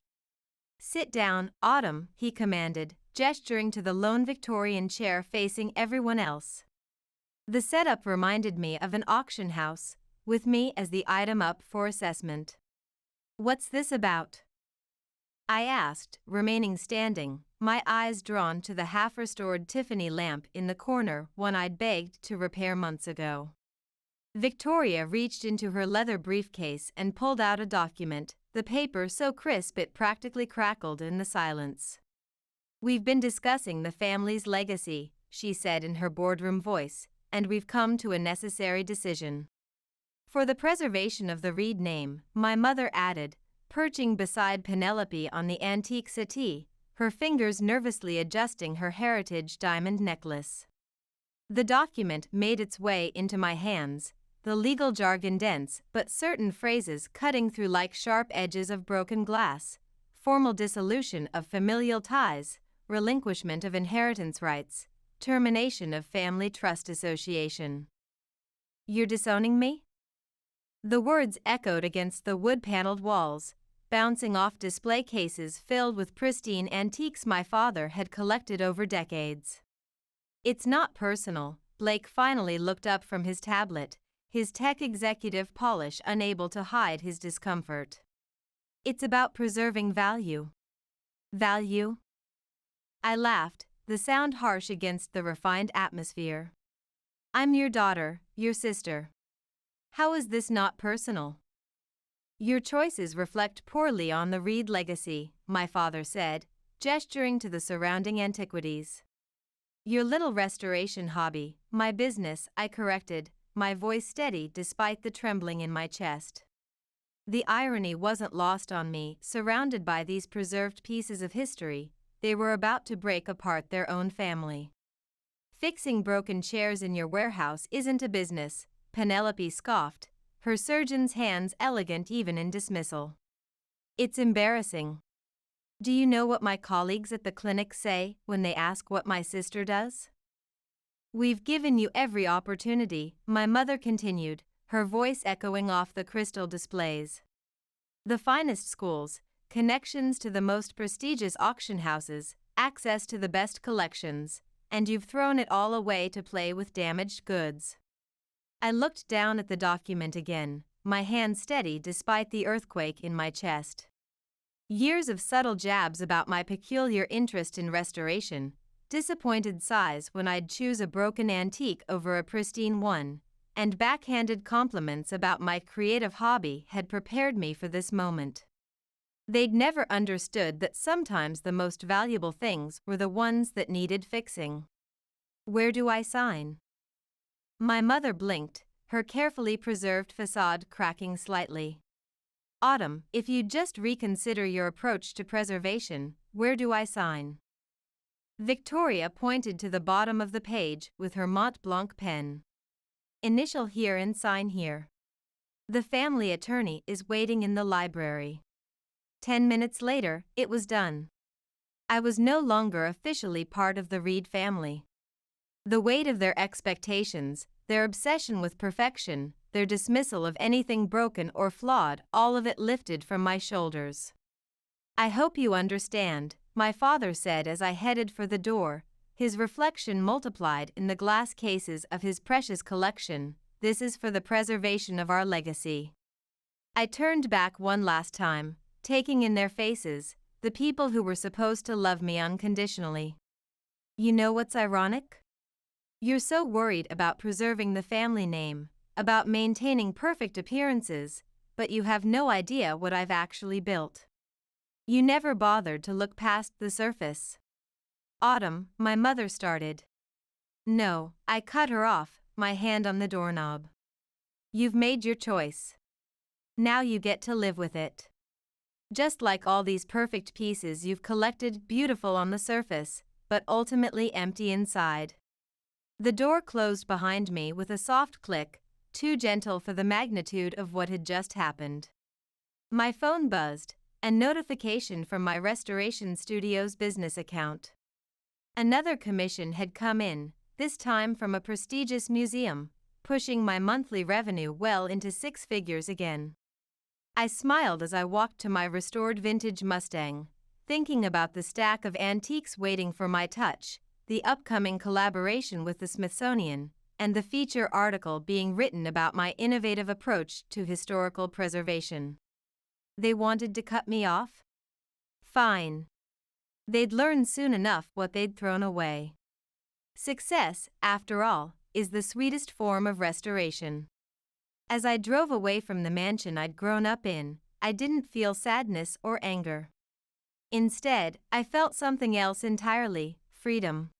"Sit down, Autumn," he commanded, gesturing to the lone Victorian chair facing everyone else. The setup reminded me of an auction house, with me as the item up for assessment. "What's this about?" I asked, remaining standing, my eyes drawn to the half-restored Tiffany lamp in the corner, one I'd begged to repair months ago. Victoria reached into her leather briefcase and pulled out a document, the paper so crisp it practically crackled in the silence. "We've been discussing the family's legacy," she said in her boardroom voice, "and we've come to a necessary decision. For the preservation of the Reed name," my mother added, perching beside Penelope on the antique settee, her fingers nervously adjusting her heritage diamond necklace. The document made its way into my hands, the legal jargon dense but certain phrases cutting through like sharp edges of broken glass: formal dissolution of familial ties, relinquishment of inheritance rights, termination of family trust association. "You're disowning me?" The words echoed against the wood-paneled walls, bouncing off display cases filled with pristine antiques my father had collected over decades. "It's not personal." Blake finally looked up from his tablet, his tech executive polish unable to hide his discomfort. "It's about preserving value." "Value?" I laughed, the sound harsh against the refined atmosphere. "I'm your daughter, your sister. How is this not personal?" "Your choices reflect poorly on the Reed legacy," my father said, gesturing to the surrounding antiquities. "Your little restoration hobby, my business," I corrected, my voice steady despite the trembling in my chest. The irony wasn't lost on me. Surrounded by these preserved pieces of history, they were about to break apart their own family. "Fixing broken chairs in your warehouse isn't a business," Penelope scoffed, her surgeon's hands elegant even in dismissal. It's embarrassing. Do you know what my colleagues at the clinic say when they ask what my sister does? We've given you every opportunity, my mother continued, her voice echoing off the crystal displays. The finest schools, connections to the most prestigious auction houses, access to the best collections, and you've thrown it all away to play with damaged goods. I looked down at the document again, my hand steady despite the earthquake in my chest. Years of subtle jabs about my peculiar interest in restoration, disappointed sighs when I'd choose a broken antique over a pristine one, and backhanded compliments about my creative hobby had prepared me for this moment. They'd never understood that sometimes the most valuable things were the ones that needed fixing. Where do I sign? My mother blinked, her carefully preserved facade cracking slightly. Autumn, if you'd just reconsider your approach to preservation, where do I sign? Victoria pointed to the bottom of the page with her Mont Blanc pen. Initial here and sign here. The family attorney is waiting in the library. 10 minutes later, it was done. I was no longer officially part of the Reed family. The weight of their expectations, their obsession with perfection, their dismissal of anything broken or flawed, all of it lifted from my shoulders. I hope you understand, my father said as I headed for the door, his reflection multiplied in the glass cases of his precious collection. This is for the preservation of our legacy. I turned back one last time, taking in their faces, the people who were supposed to love me unconditionally. You know what's ironic? You're so worried about preserving the family name, about maintaining perfect appearances, but you have no idea what I've actually built. You never bothered to look past the surface. Autumn, my mother started. No, I cut her off, my hand on the doorknob. You've made your choice. Now you get to live with it. Just like all these perfect pieces you've collected, beautiful on the surface, but ultimately empty inside. The door closed behind me with a soft click, too gentle for the magnitude of what had just happened. My phone buzzed, a notification from my restoration studio's business account. Another commission had come in, this time from a prestigious museum, pushing my monthly revenue well into six figures again. I smiled as I walked to my restored vintage Mustang, thinking about the stack of antiques waiting for my touch, the upcoming collaboration with the Smithsonian, and the feature article being written about my innovative approach to historical preservation. They wanted to cut me off? Fine. They'd learn soon enough what they'd thrown away. Success, after all, is the sweetest form of restoration. As I drove away from the mansion I'd grown up in, I didn't feel sadness or anger. Instead, I felt something else entirely: freedom.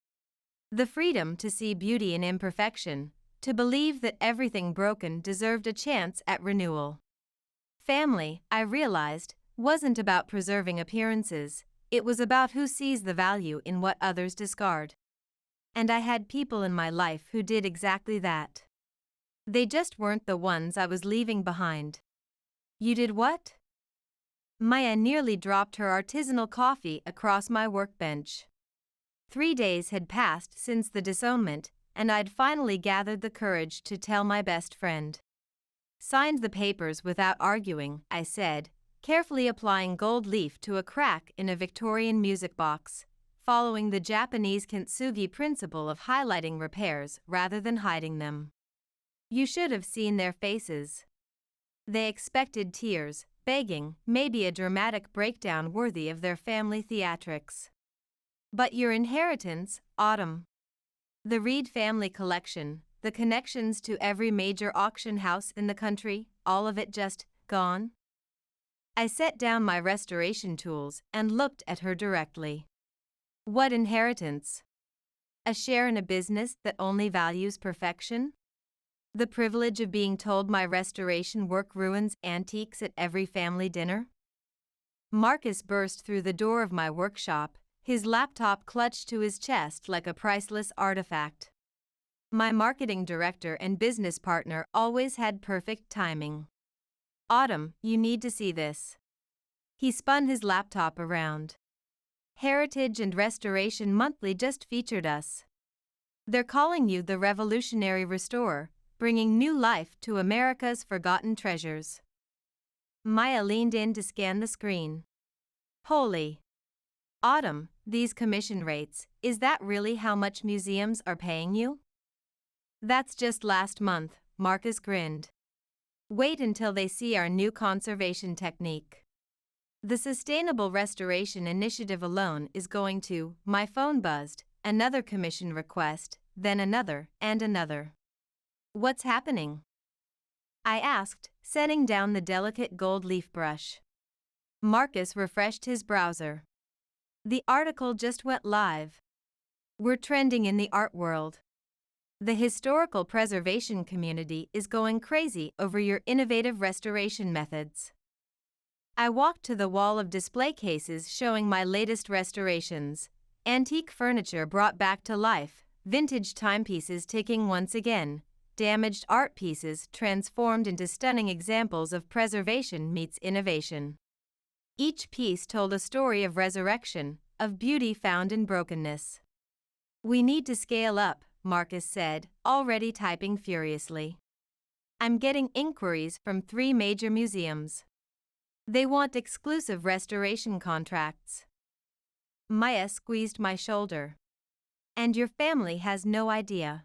The freedom to see beauty in imperfection, to believe that everything broken deserved a chance at renewal. Family, I realized, wasn't about preserving appearances, it was about who sees the value in what others discard. And I had people in my life who did exactly that. They just weren't the ones I was leaving behind. You did what? Maya nearly dropped her artisanal coffee across my workbench. 3 days had passed since the disownment, and I'd finally gathered the courage to tell my best friend. Signed the papers without arguing, I said, carefully applying gold leaf to a crack in a Victorian music box, following the Japanese kintsugi principle of highlighting repairs rather than hiding them. You should have seen their faces. They expected tears, begging, maybe a dramatic breakdown worthy of their family theatrics. But your inheritance, Autumn. The Reed family collection, the connections to every major auction house in the country, all of it just gone? I set down my restoration tools and looked at her directly. What inheritance? A share in a business that only values perfection? The privilege of being told my restoration work ruins antiques at every family dinner? Marcus burst through the door of my workshop, his laptop clutched to his chest like a priceless artifact. My marketing director and business partner always had perfect timing. Autumn, you need to see this. He spun his laptop around. Heritage and Restoration Monthly just featured us. They're calling you the revolutionary restorer, bringing new life to America's forgotten treasures. Maya leaned in to scan the screen. Holy Autumn, these commission rates, is that really how much museums are paying you? That's just last month, Marcus grinned. Wait until they see our new conservation technique. The Sustainable Restoration Initiative alone is going to, my phone buzzed, another commission request, then another, and another. What's happening? I asked, setting down the delicate gold leaf brush. Marcus refreshed his browser. The article just went live. We're trending in the art world. The historical preservation community is going crazy over your innovative restoration methods. I walked to the wall of display cases showing my latest restorations. Antique furniture brought back to life, vintage timepieces ticking once again, damaged art pieces transformed into stunning examples of preservation meets innovation. Each piece told a story of resurrection, of beauty found in brokenness. We need to scale up, Marcus said, already typing furiously. I'm getting inquiries from 3 major museums. They want exclusive restoration contracts. Maya squeezed my shoulder. And your family has no idea.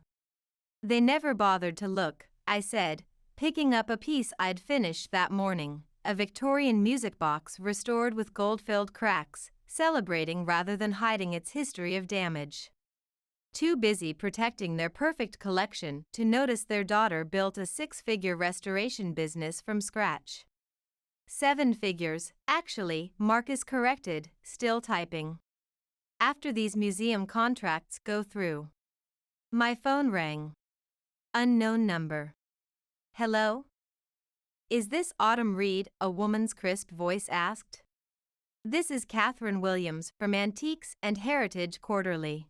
They never bothered to look, I said, picking up a piece I'd finished that morning, a Victorian music box restored with gold-filled cracks, celebrating rather than hiding its history of damage. Too busy protecting their perfect collection to notice their daughter built a 6-figure restoration business from scratch. 7 figures, actually, Marcus corrected, still typing. After these museum contracts go through. My phone rang. Unknown number. Hello? Is this Autumn Reed? A woman's crisp voice asked. This is Catherine Williams from Antiques and Heritage Quarterly.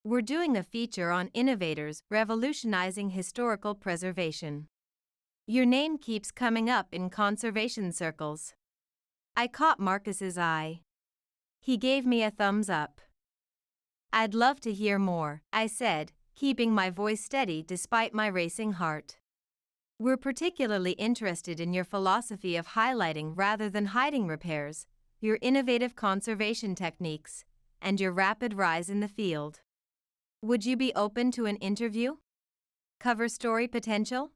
We're doing a feature on innovators revolutionizing historical preservation. Your name keeps coming up in conservation circles. I caught Marcus's eye. He gave me a thumbs up. I'd love to hear more, I said, keeping my voice steady despite my racing heart. We're particularly interested in your philosophy of highlighting rather than hiding repairs, your innovative conservation techniques, and your rapid rise in the field. Would you be open to an interview? Cover story potential?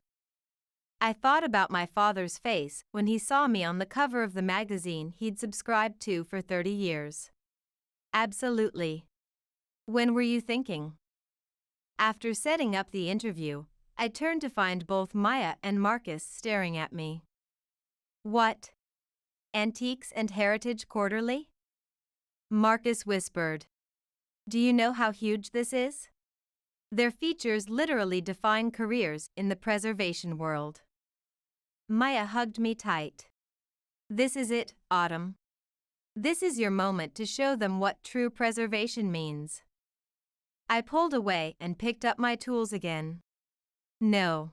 I thought about my father's face when he saw me on the cover of the magazine he'd subscribed to for 30 years. Absolutely. When were you thinking? After setting up the interview, I turned to find both Maya and Marcus staring at me. What? Antiques and Heritage Quarterly? Marcus whispered. Do you know how huge this is? Their features literally define careers in the preservation world. Maya hugged me tight. This is it, Autumn. This is your moment to show them what true preservation means. I pulled away and picked up my tools again. No.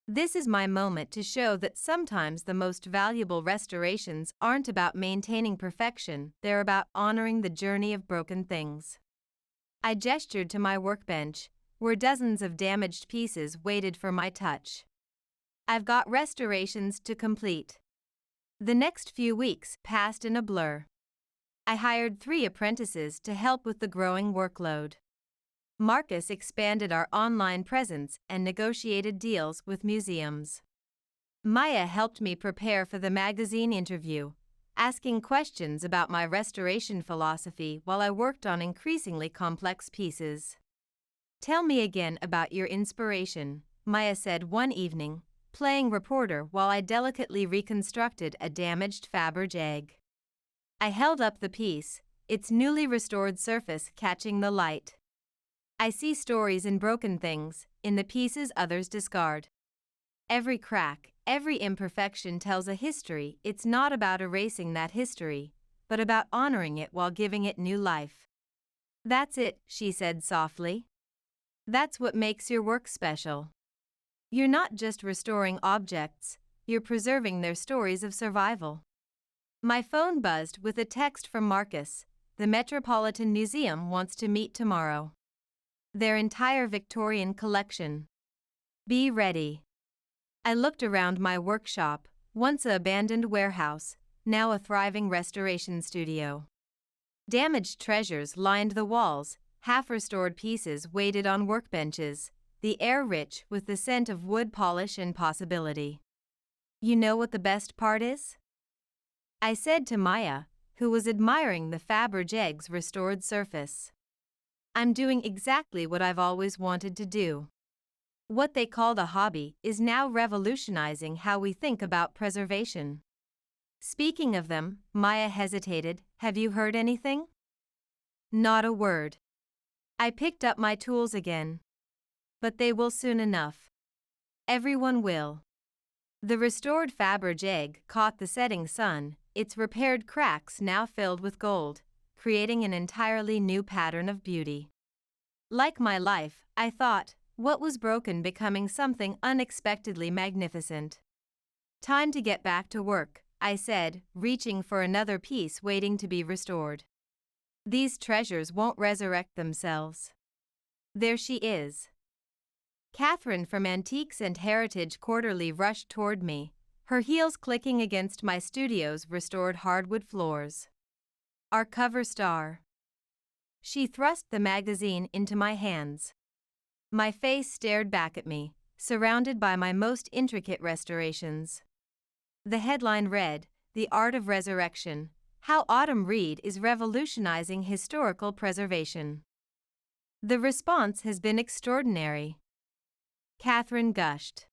This is my moment to show that sometimes the most valuable restorations aren't about maintaining perfection, they're about honoring the journey of broken things. I gestured to my workbench, where dozens of damaged pieces waited for my touch. I've got restorations to complete. The next few weeks passed in a blur. I hired 3 apprentices to help with the growing workload. Marcus expanded our online presence and negotiated deals with museums. Maya helped me prepare for the magazine interview, asking questions about my restoration philosophy while I worked on increasingly complex pieces. Tell me again about your inspiration, Maya said one evening, playing reporter while I delicately reconstructed a damaged Fabergé egg. I held up the piece, its newly restored surface catching the light. I see stories in broken things, in the pieces others discard. Every crack, every imperfection tells a history. It's not about erasing that history, but about honoring it while giving it new life. That's it, she said softly. That's what makes your work special. You're not just restoring objects, you're preserving their stories of survival. My phone buzzed with a text from Marcus. The Metropolitan Museum wants to meet tomorrow. Their entire Victorian collection. Be ready. I looked around my workshop, once an abandoned warehouse, now a thriving restoration studio. Damaged treasures lined the walls, half-restored pieces waited on workbenches, the air rich with the scent of wood polish and possibility. You know what the best part is? I said to Maya, who was admiring the Fabergé's restored surface. I'm doing exactly what I've always wanted to do. What they called a hobby is now revolutionizing how we think about preservation. Speaking of them, Maya hesitated. Have you heard anything? Not a word. I picked up my tools again. But they will soon enough. Everyone will. The restored Fabergé caught the setting sun, its repaired cracks now filled with gold, creating an entirely new pattern of beauty. Like my life, I thought, what was broken becoming something unexpectedly magnificent. Time to get back to work, I said, reaching for another piece waiting to be restored. These treasures won't resurrect themselves. There she is. Catherine from Antiques and Heritage Quarterly rushed toward me, her heels clicking against my studio's restored hardwood floors. Our cover star. She thrust the magazine into my hands. My face stared back at me, surrounded by my most intricate restorations. The headline read, "The Art of Resurrection: How Autumn Reed is Revolutionizing Historical Preservation." The response has been extraordinary. Catherine gushed.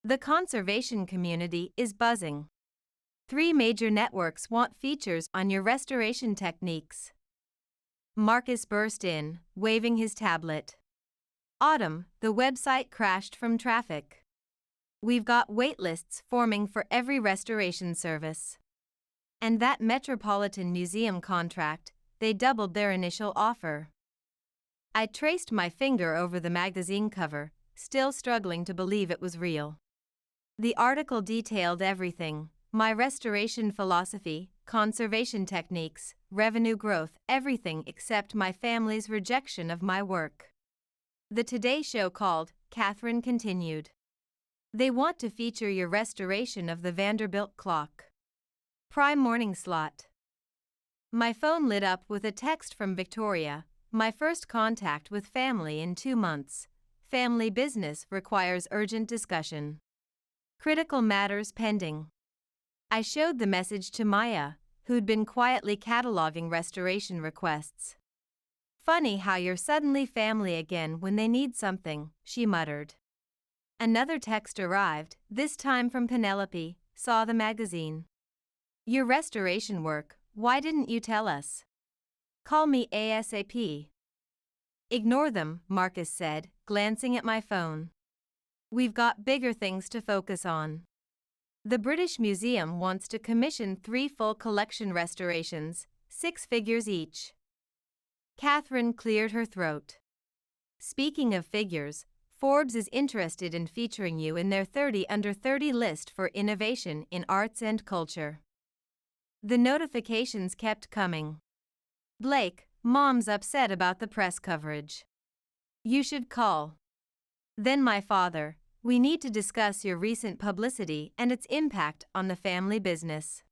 The conservation community is buzzing. 3 major networks want features on your restoration techniques. Marcus burst in, waving his tablet. Autumn, the website crashed from traffic. We've got waitlists forming for every restoration service. And that Metropolitan Museum contract, they doubled their initial offer. I traced my finger over the magazine cover, still struggling to believe it was real. The article detailed everything: my restoration philosophy, conservation techniques, revenue growth, everything except my family's rejection of my work. The Today Show called, Catherine continued. They want to feature your restoration of the Vanderbilt clock. Prime morning slot. My phone lit up with a text from Victoria, my first contact with family in 2 months. Family business requires urgent discussion. Critical matters pending. I showed the message to Maya, who'd been quietly cataloging restoration requests. Funny how you're suddenly family again when they need something, she muttered. Another text arrived, this time from Penelope, saw the magazine. Your restoration work, why didn't you tell us? Call me ASAP. Ignore them, Marcus said, glancing at my phone. We've got bigger things to focus on. The British Museum wants to commission 3 full collection restorations, 6 figures each. Catherine cleared her throat. Speaking of figures, Forbes is interested in featuring you in their 30 under 30 list for innovation in arts and culture. The notifications kept coming. Blake, Mom's upset about the press coverage. You should call. Then my father, we need to discuss your recent publicity and its impact on the family business.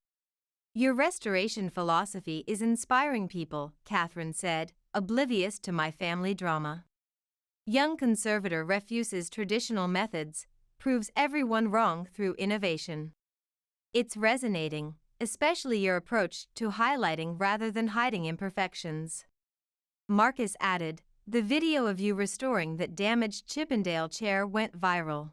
Your restoration philosophy is inspiring people, Catherine said, oblivious to my family drama. Young conservator refuses traditional methods, proves everyone wrong through innovation. It's resonating, especially your approach to highlighting rather than hiding imperfections. Marcus added, the video of you restoring that damaged Chippendale chair went viral.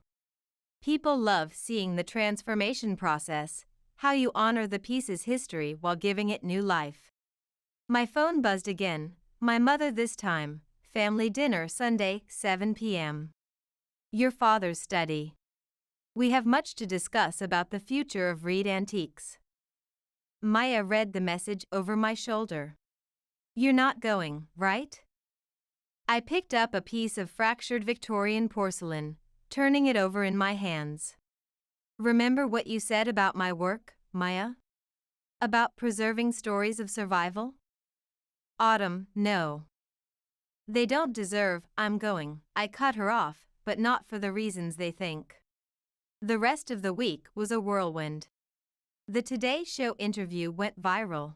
People love seeing the transformation process, how you honor the piece's history while giving it new life. My phone buzzed again, my mother this time, family dinner Sunday, 7 p.m. Your father's study. We have much to discuss about the future of Reed Antiques. Maya read the message over my shoulder. You're not going, right? I picked up a piece of fractured Victorian porcelain, turning it over in my hands. Remember what you said about my work, Maya? About preserving stories of survival? Autumn, no. They don't deserve, I'm going. I cut her off, but not for the reasons they think. The rest of the week was a whirlwind. The Today Show interview went viral.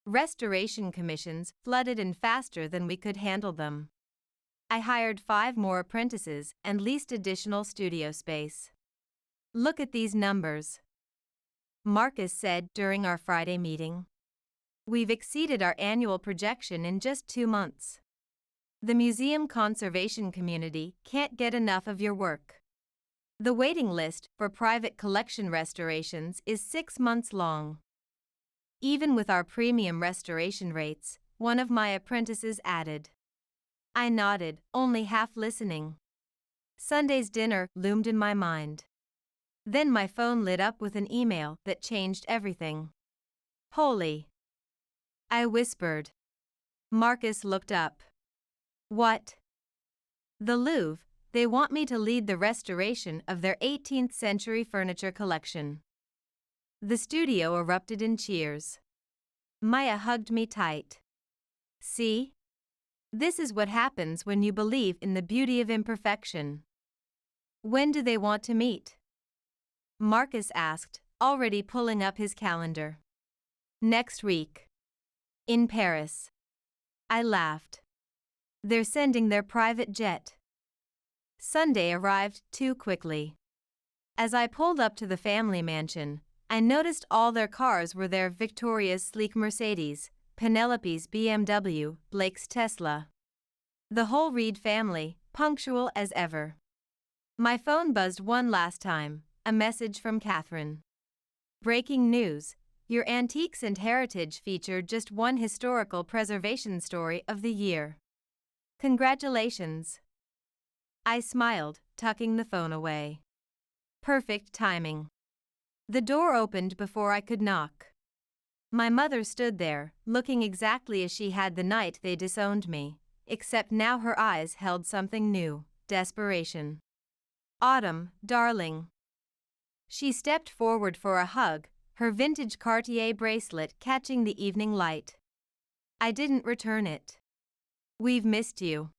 Restoration commissions flooded in faster than we could handle them. I hired 5 more apprentices and leased additional studio space. Look at these numbers, Marcus said during our Friday meeting. We've exceeded our annual projection in just 2 months. The museum conservation community can't get enough of your work. The waiting list for private collection restorations is 6 months long. Even with our premium restoration rates, one of my apprentices added. I nodded, only half listening. Sunday's dinner loomed in my mind. Then my phone lit up with an email that changed everything. Holy! I whispered. Marcus looked up. What? The Louvre, they want me to lead the restoration of their 18th century furniture collection. The studio erupted in cheers. Maya hugged me tight. See? This is what happens when you believe in the beauty of imperfection. When do they want to meet? Marcus asked, already pulling up his calendar. Next week. In Paris. I laughed. They're sending their private jet. Sunday arrived too quickly. As I pulled up to the family mansion, I noticed all their cars were there: Victoria's sleek Mercedes, Penelope's BMW, Blake's Tesla. The whole Reed family, punctual as ever. My phone buzzed one last time, a message from Catherine. Breaking news, your Antiques and Heritage feature just won Historical Preservation Story of the Year. Congratulations. I smiled, tucking the phone away. Perfect timing. The door opened before I could knock. My mother stood there, looking exactly as she had the night they disowned me, except now her eyes held something new: desperation. Autumn, darling. She stepped forward for a hug, her vintage Cartier bracelet catching the evening light. I didn't return it. We've missed you.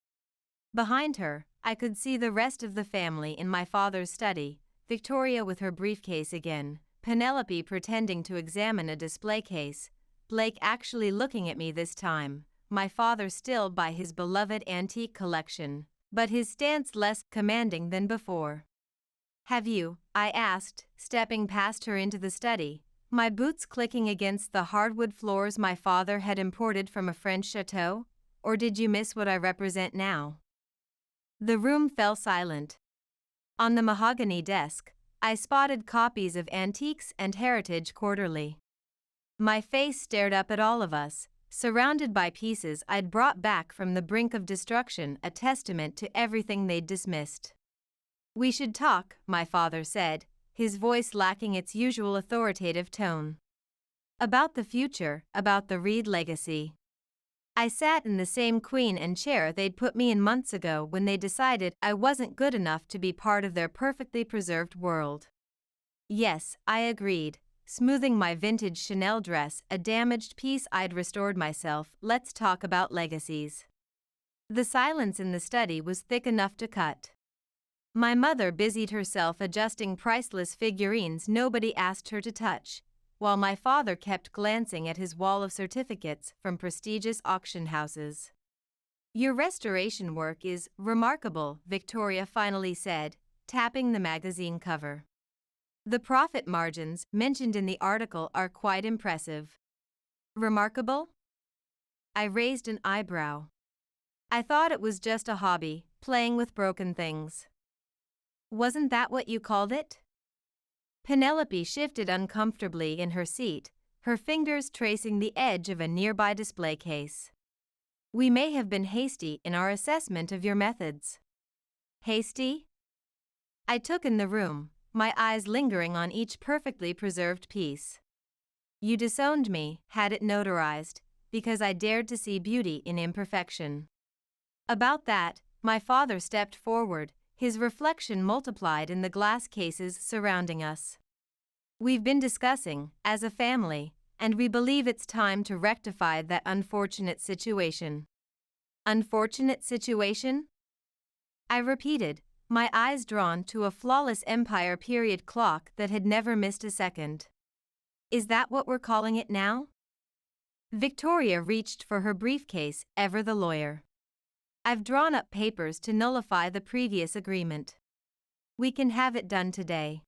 Behind her, I could see the rest of the family in my father's study: Victoria with her briefcase again, Penelope pretending to examine a display case, Blake actually looking at me this time, my father still by his beloved antique collection, but his stance less commanding than before. Have you? I asked, stepping past her into the study, my boots clicking against the hardwood floors my father had imported from a French chateau, or did you miss what I represent now? The room fell silent. On the mahogany desk, I spotted copies of Antiques and Heritage Quarterly. My face stared up at all of us, surrounded by pieces I'd brought back from the brink of destruction, a testament to everything they'd dismissed. We should talk, my father said, his voice lacking its usual authoritative tone. About the future, about the Reed legacy. I sat in the same queen and chair they'd put me in months ago when they decided I wasn't good enough to be part of their perfectly preserved world. Yes, I agreed, smoothing my vintage Chanel dress, a damaged piece I'd restored myself. Let's talk about legacies. The silence in the study was thick enough to cut. My mother busied herself adjusting priceless figurines nobody asked her to touch, while my father kept glancing at his wall of certificates from prestigious auction houses. Your restoration work is remarkable, Victoria finally said, tapping the magazine cover. The profit margins mentioned in the article are quite impressive. Remarkable? I raised an eyebrow. I thought it was just a hobby, playing with broken things. Wasn't that what you called it? Penelope shifted uncomfortably in her seat, her fingers tracing the edge of a nearby display case. We may have been hasty in our assessment of your methods. Hasty? I took in the room, my eyes lingering on each perfectly preserved piece. You disowned me, had it notarized, because I dared to see beauty in imperfection. About that, my father stepped forward, his reflection multiplied in the glass cases surrounding us. We've been discussing, as a family, and we believe it's time to rectify that unfortunate situation. Unfortunate situation? I repeated, my eyes drawn to a flawless Empire period clock that had never missed a second. Is that what we're calling it now? Victoria reached for her briefcase, ever the lawyer. I've drawn up papers to nullify the previous agreement. We can have it done today.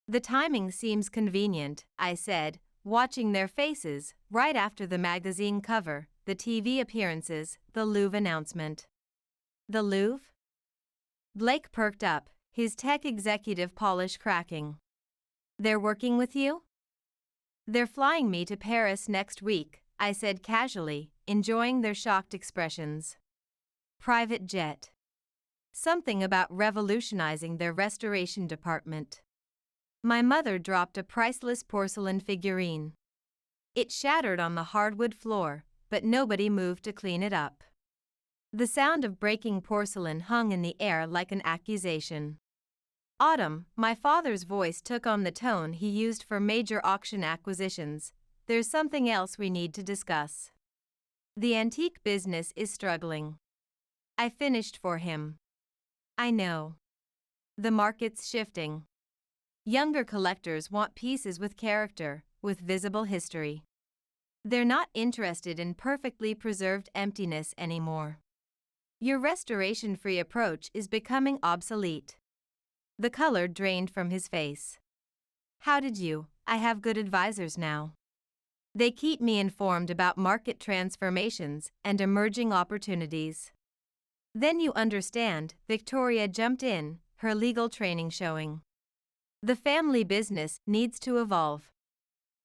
The timing seems convenient, I said, watching their faces, right after the magazine cover, the TV appearances, the Louvre announcement. The Louvre? Blake perked up, his tech executive polish cracking. They're working with you? They're flying me to Paris next week, I said casually, enjoying their shocked expressions. Private jet. Something about revolutionizing their restoration department. My mother dropped a priceless porcelain figurine. It shattered on the hardwood floor, but nobody moved to clean it up. The sound of breaking porcelain hung in the air like an accusation. Autumn, my father's voice took on the tone he used for major auction acquisitions. There's something else we need to discuss. The antique business is struggling. I finished for him. I know. The market's shifting. Younger collectors want pieces with character, with visible history. They're not interested in perfectly preserved emptiness anymore. Your restoration-free approach is becoming obsolete. The color drained from his face. How did you? I have good advisors now. They keep me informed about market transformations and emerging opportunities. Then you understand, Victoria jumped in, her legal training showing. The family business needs to evolve.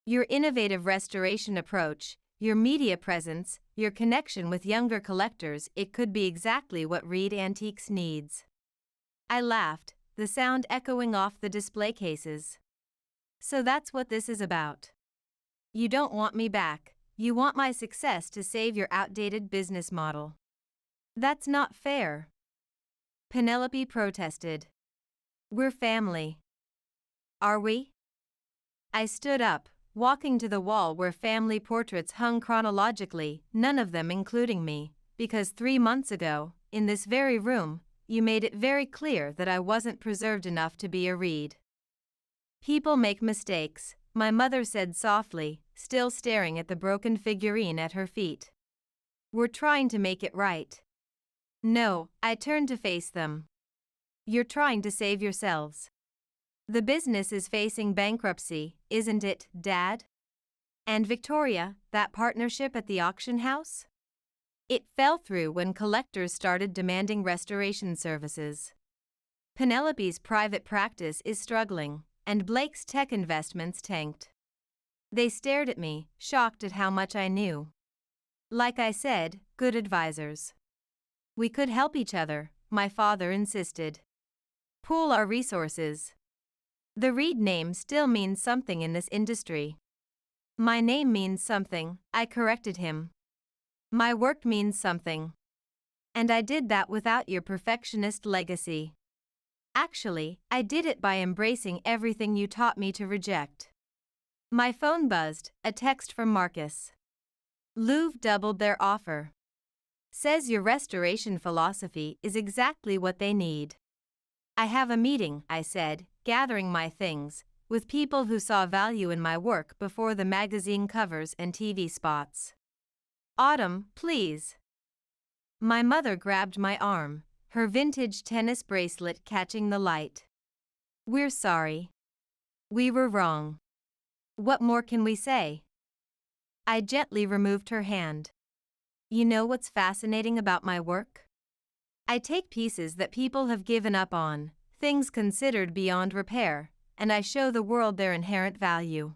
Your innovative restoration approach, your media presence, your connection with younger collectors, it could be exactly what Reed Antiques needs. I laughed, the sound echoing off the display cases. So that's what this is about. You don't want me back, you want my success to save your outdated business model. That's not fair. Penelope protested. We're family. Are we? I stood up, walking to the wall where family portraits hung chronologically, none of them including me, because 3 months ago, in this very room, you made it very clear that I wasn't preserved enough to be a Reed. People make mistakes, my mother said softly, still staring at the broken figurine at her feet. We're trying to make it right. No, I turned to face them. You're trying to save yourselves. The business is facing bankruptcy, isn't it, Dad? And Victoria, that partnership at the auction house? It fell through when collectors started demanding restoration services. Penelope's private practice is struggling, and Blake's tech investments tanked. They stared at me, shocked at how much I knew. Like I said, good advisors. We could help each other, my father insisted. Pool our resources. The Reed name still means something in this industry. My name means something, I corrected him. My work means something. And I did that without your perfectionist legacy. Actually, I did it by embracing everything you taught me to reject. My phone buzzed, a text from Marcus. Louvre doubled their offer. Says your restoration philosophy is exactly what they need. I have a meeting, I said, gathering my things, with people who saw value in my work before the magazine covers and TV spots. Autumn, please. My mother grabbed my arm, her vintage tennis bracelet catching the light. We're sorry. We were wrong. What more can we say? I gently removed her hand. You know what's fascinating about my work? I take pieces that people have given up on, things considered beyond repair, and I show the world their inherent value.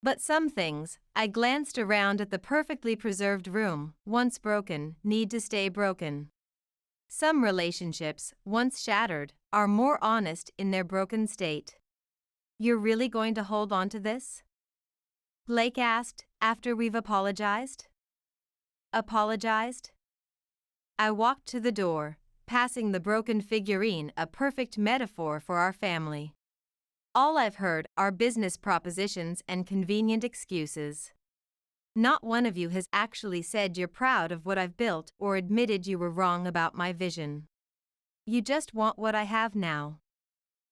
But some things, I glanced around at the perfectly preserved room, once broken, need to stay broken. Some relationships, once shattered, are more honest in their broken state. You're really going to hold on to this? Blake asked, after we've apologized. Apologized? I walked to the door, passing the broken figurine, a perfect metaphor for our family. All I've heard are business propositions and convenient excuses. Not one of you has actually said you're proud of what I've built or admitted you were wrong about my vision. You just want what I have now.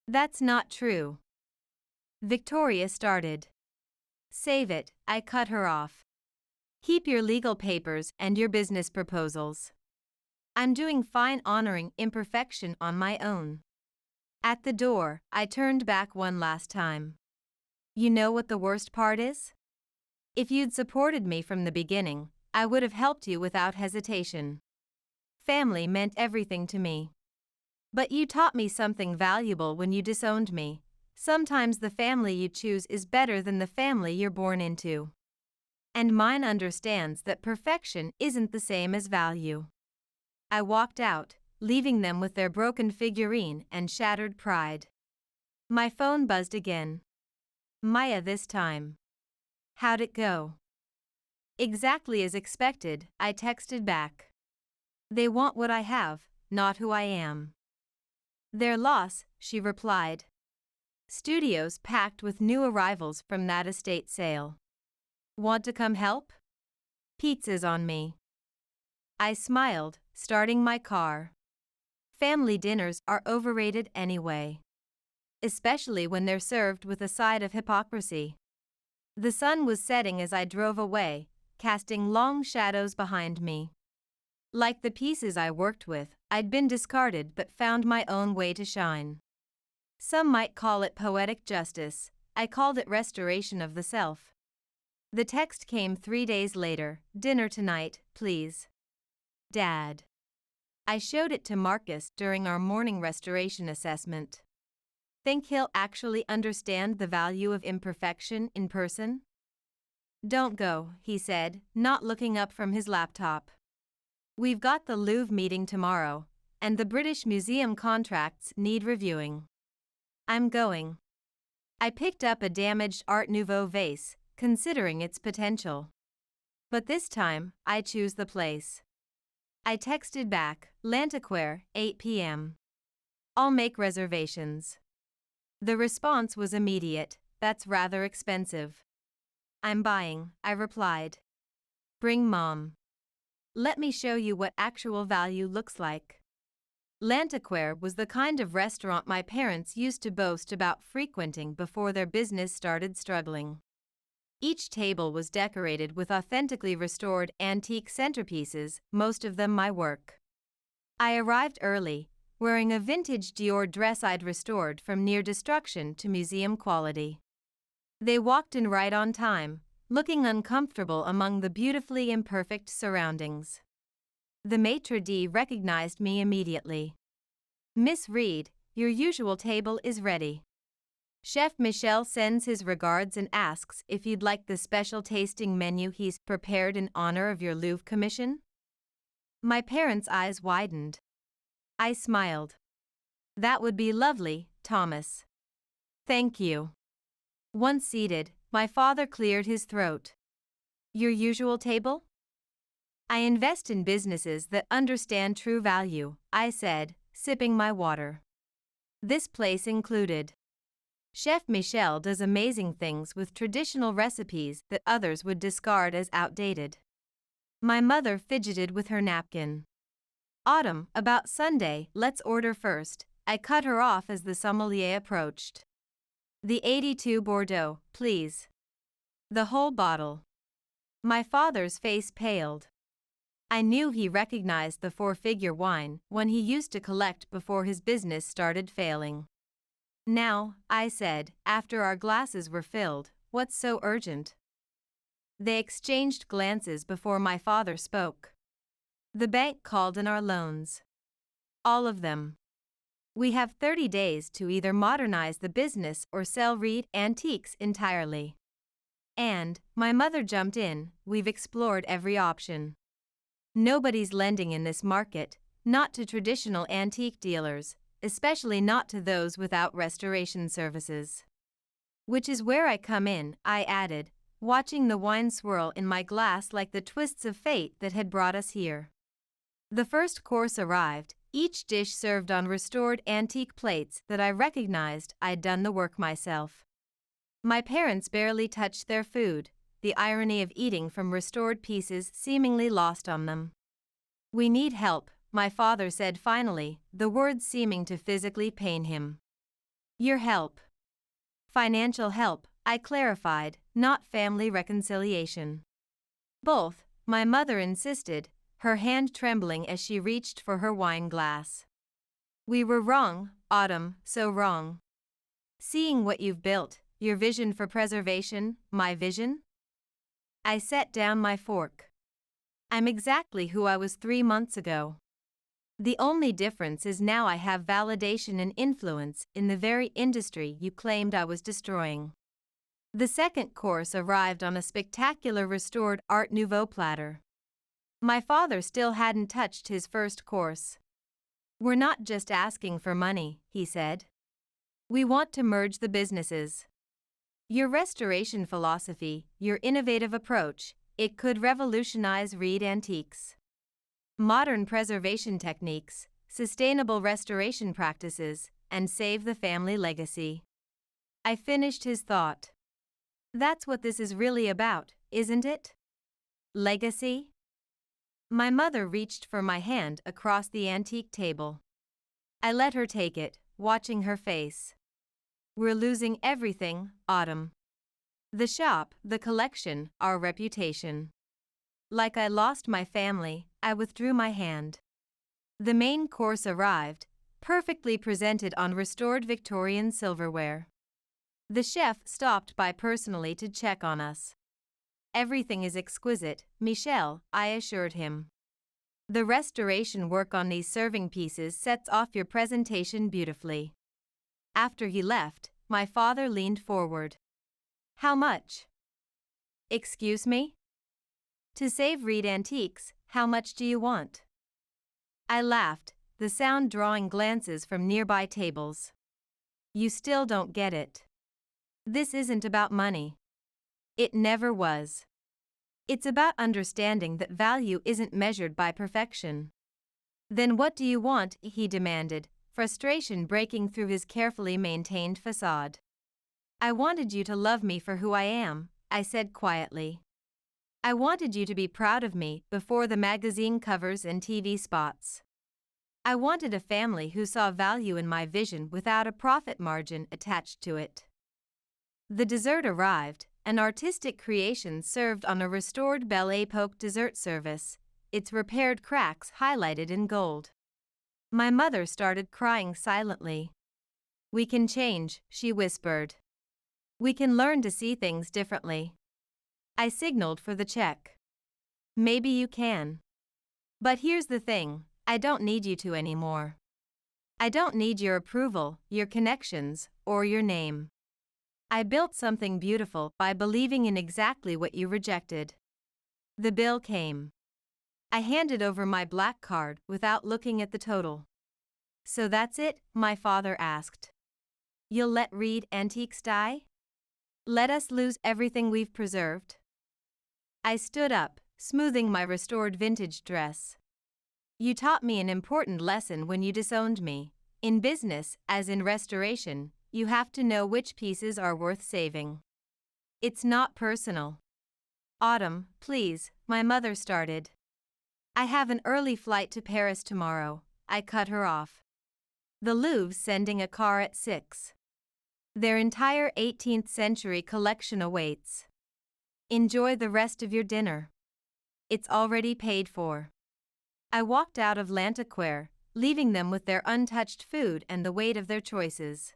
That's not true. Victoria started. Save it, I cut her off. Keep your legal papers and your business proposals. I'm doing fine honoring imperfection on my own. At the door, I turned back one last time. You know what the worst part is? If you'd supported me from the beginning, I would have helped you without hesitation. Family meant everything to me. But you taught me something valuable when you disowned me. Sometimes the family you choose is better than the family you're born into. And mine understands that perfection isn't the same as value. I walked out, leaving them with their broken figurine and shattered pride. My phone buzzed again. Maya this time. How'd it go? Exactly as expected, I texted back. They want what I have, not who I am. Their loss, she replied. Studios packed with new arrivals from that estate sale. Want to come help? Pizza's on me. I smiled, starting my car. Family dinners are overrated anyway. Especially when they're served with a side of hypocrisy. The sun was setting as I drove away, casting long shadows behind me. Like the pieces I worked with, I'd been discarded but found my own way to shine. Some might call it poetic justice, I called it restoration of the self. The text came 3 days later, dinner tonight, please. Dad. I showed it to Marcus during our morning restoration assessment. Think he'll actually understand the value of imperfection in person? Don't go, he said, not looking up from his laptop. We've got the Louvre meeting tomorrow, and the British Museum contracts need reviewing. I'm going. I picked up a damaged Art Nouveau vase, considering its potential. But this time, I choose the place. I texted back, Lantiquaire, 8 p.m. I'll make reservations. The response was immediate, that's rather expensive. I'm buying, I replied. Bring Mom. Let me show you what actual value looks like. Lantiquaire was the kind of restaurant my parents used to boast about frequenting before their business started struggling. Each table was decorated with authentically restored antique centerpieces, most of them my work. I arrived early, wearing a vintage Dior dress I'd restored from near destruction to museum quality. They walked in right on time, looking uncomfortable among the beautifully imperfect surroundings. The maitre d' recognized me immediately. Miss Reed, your usual table is ready. Chef Michel sends his regards and asks if you'd like the special tasting menu he's prepared in honor of your Louvre commission. My parents' eyes widened. I smiled. That would be lovely, Thomas. Thank you. Once seated, my father cleared his throat. Your usual table? I invest in businesses that understand true value, I said, sipping my water. This place included. Chef Michel does amazing things with traditional recipes that others would discard as outdated. My mother fidgeted with her napkin. Autumn, about Sunday, let's order first. I cut her off as the sommelier approached. The 82 Bordeaux, please. The whole bottle. My father's face paled. I knew he recognized the four-figure wine when he used to collect before his business started failing. Now, I said, after our glasses were filled, what's so urgent? They exchanged glances before my father spoke. The bank called in our loans. All of them. We have 30 days to either modernize the business or sell Reed Antiques entirely. And, my mother jumped in, we've explored every option. Nobody's lending in this market, not to traditional antique dealers, especially not to those without restoration services. Which is where I come in, I added, watching the wine swirl in my glass like the twists of fate that had brought us here. The first course arrived, each dish served on restored antique plates that I recognized I'd done the work myself. My parents barely touched their food, the irony of eating from restored pieces seemingly lost on them. "We need help," my father said finally, the words seeming to physically pain him. "Your help." "Financial help," I clarified, "not family reconciliation." "Both," my mother insisted, her hand trembling as she reached for her wine glass. "We were wrong, Autumn, so wrong. Seeing what you've built, your vision for preservation, my vision?" I set down my fork. "I'm exactly who I was 3 months ago. The only difference is now I have validation and influence in the very industry you claimed I was destroying." The second course arrived on a spectacular restored Art Nouveau platter. My father still hadn't touched his first course. "We're not just asking for money," he said. "We want to merge the businesses. Your restoration philosophy, your innovative approach, it could revolutionize Reed Antiques. Modern preservation techniques, sustainable restoration practices, and save the family legacy." I finished his thought. "That's what this is really about, isn't it? Legacy?" My mother reached for my hand across the antique table. I let her take it, watching her face. "We're losing everything, Autumn. The shop, the collection, our reputation." Like I lost my family, I withdrew my hand. The main course arrived, perfectly presented on restored Victorian silverware. The chef stopped by personally to check on us. "Everything is exquisite, Michel," I assured him. "The restoration work on these serving pieces sets off your presentation beautifully." After he left, my father leaned forward. "How much?" "Excuse me?" "To save Reed Antiques, how much do you want?" I laughed, the sound drawing glances from nearby tables. "You still don't get it. This isn't about money. It never was. It's about understanding that value isn't measured by perfection." "Then what do you want?" he demanded, frustration breaking through his carefully maintained facade. "I wanted you to love me for who I am," I said quietly. "I wanted you to be proud of me before the magazine covers and TV spots. I wanted a family who saw value in my vision without a profit margin attached to it." The dessert arrived, an artistic creation served on a restored Belle Époque dessert service, its repaired cracks highlighted in gold. My mother started crying silently. "We can change," she whispered. "We can learn to see things differently." I signaled for the check. "Maybe you can. But here's the thing, I don't need you to anymore. I don't need your approval, your connections, or your name. I built something beautiful by believing in exactly what you rejected." The bill came. I handed over my black card without looking at the total. "So that's it?" my father asked. "You'll let Reed Antiques die? Let us lose everything we've preserved?" I stood up, smoothing my restored vintage dress. "You taught me an important lesson when you disowned me. In business, as in restoration, you have to know which pieces are worth saving. It's not personal." "Autumn, please," my mother started. "I have an early flight to Paris tomorrow," I cut her off. "The Louvre's sending a car at 6. Their entire 18th century collection awaits. Enjoy the rest of your dinner. It's already paid for." I walked out of L'Antiquaire, leaving them with their untouched food and the weight of their choices.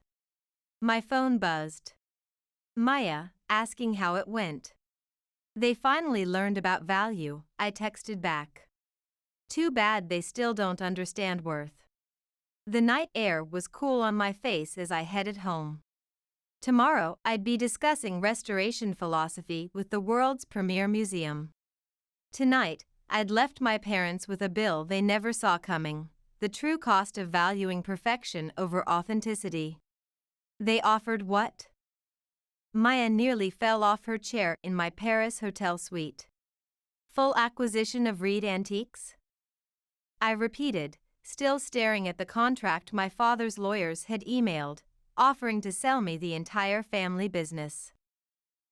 My phone buzzed. Maya, asking how it went. "They finally learned about value," I texted back. "Too bad they still don't understand worth." The night air was cool on my face as I headed home. Tomorrow I'd be discussing restoration philosophy with the world's premier museum. Tonight, I'd left my parents with a bill they never saw coming, the true cost of valuing perfection over authenticity. They offered what? Maya nearly fell off her chair in my Paris hotel suite. "Full acquisition of Reed Antiques?" I repeated, still staring at the contract my father's lawyers had emailed, offering to sell me the entire family business.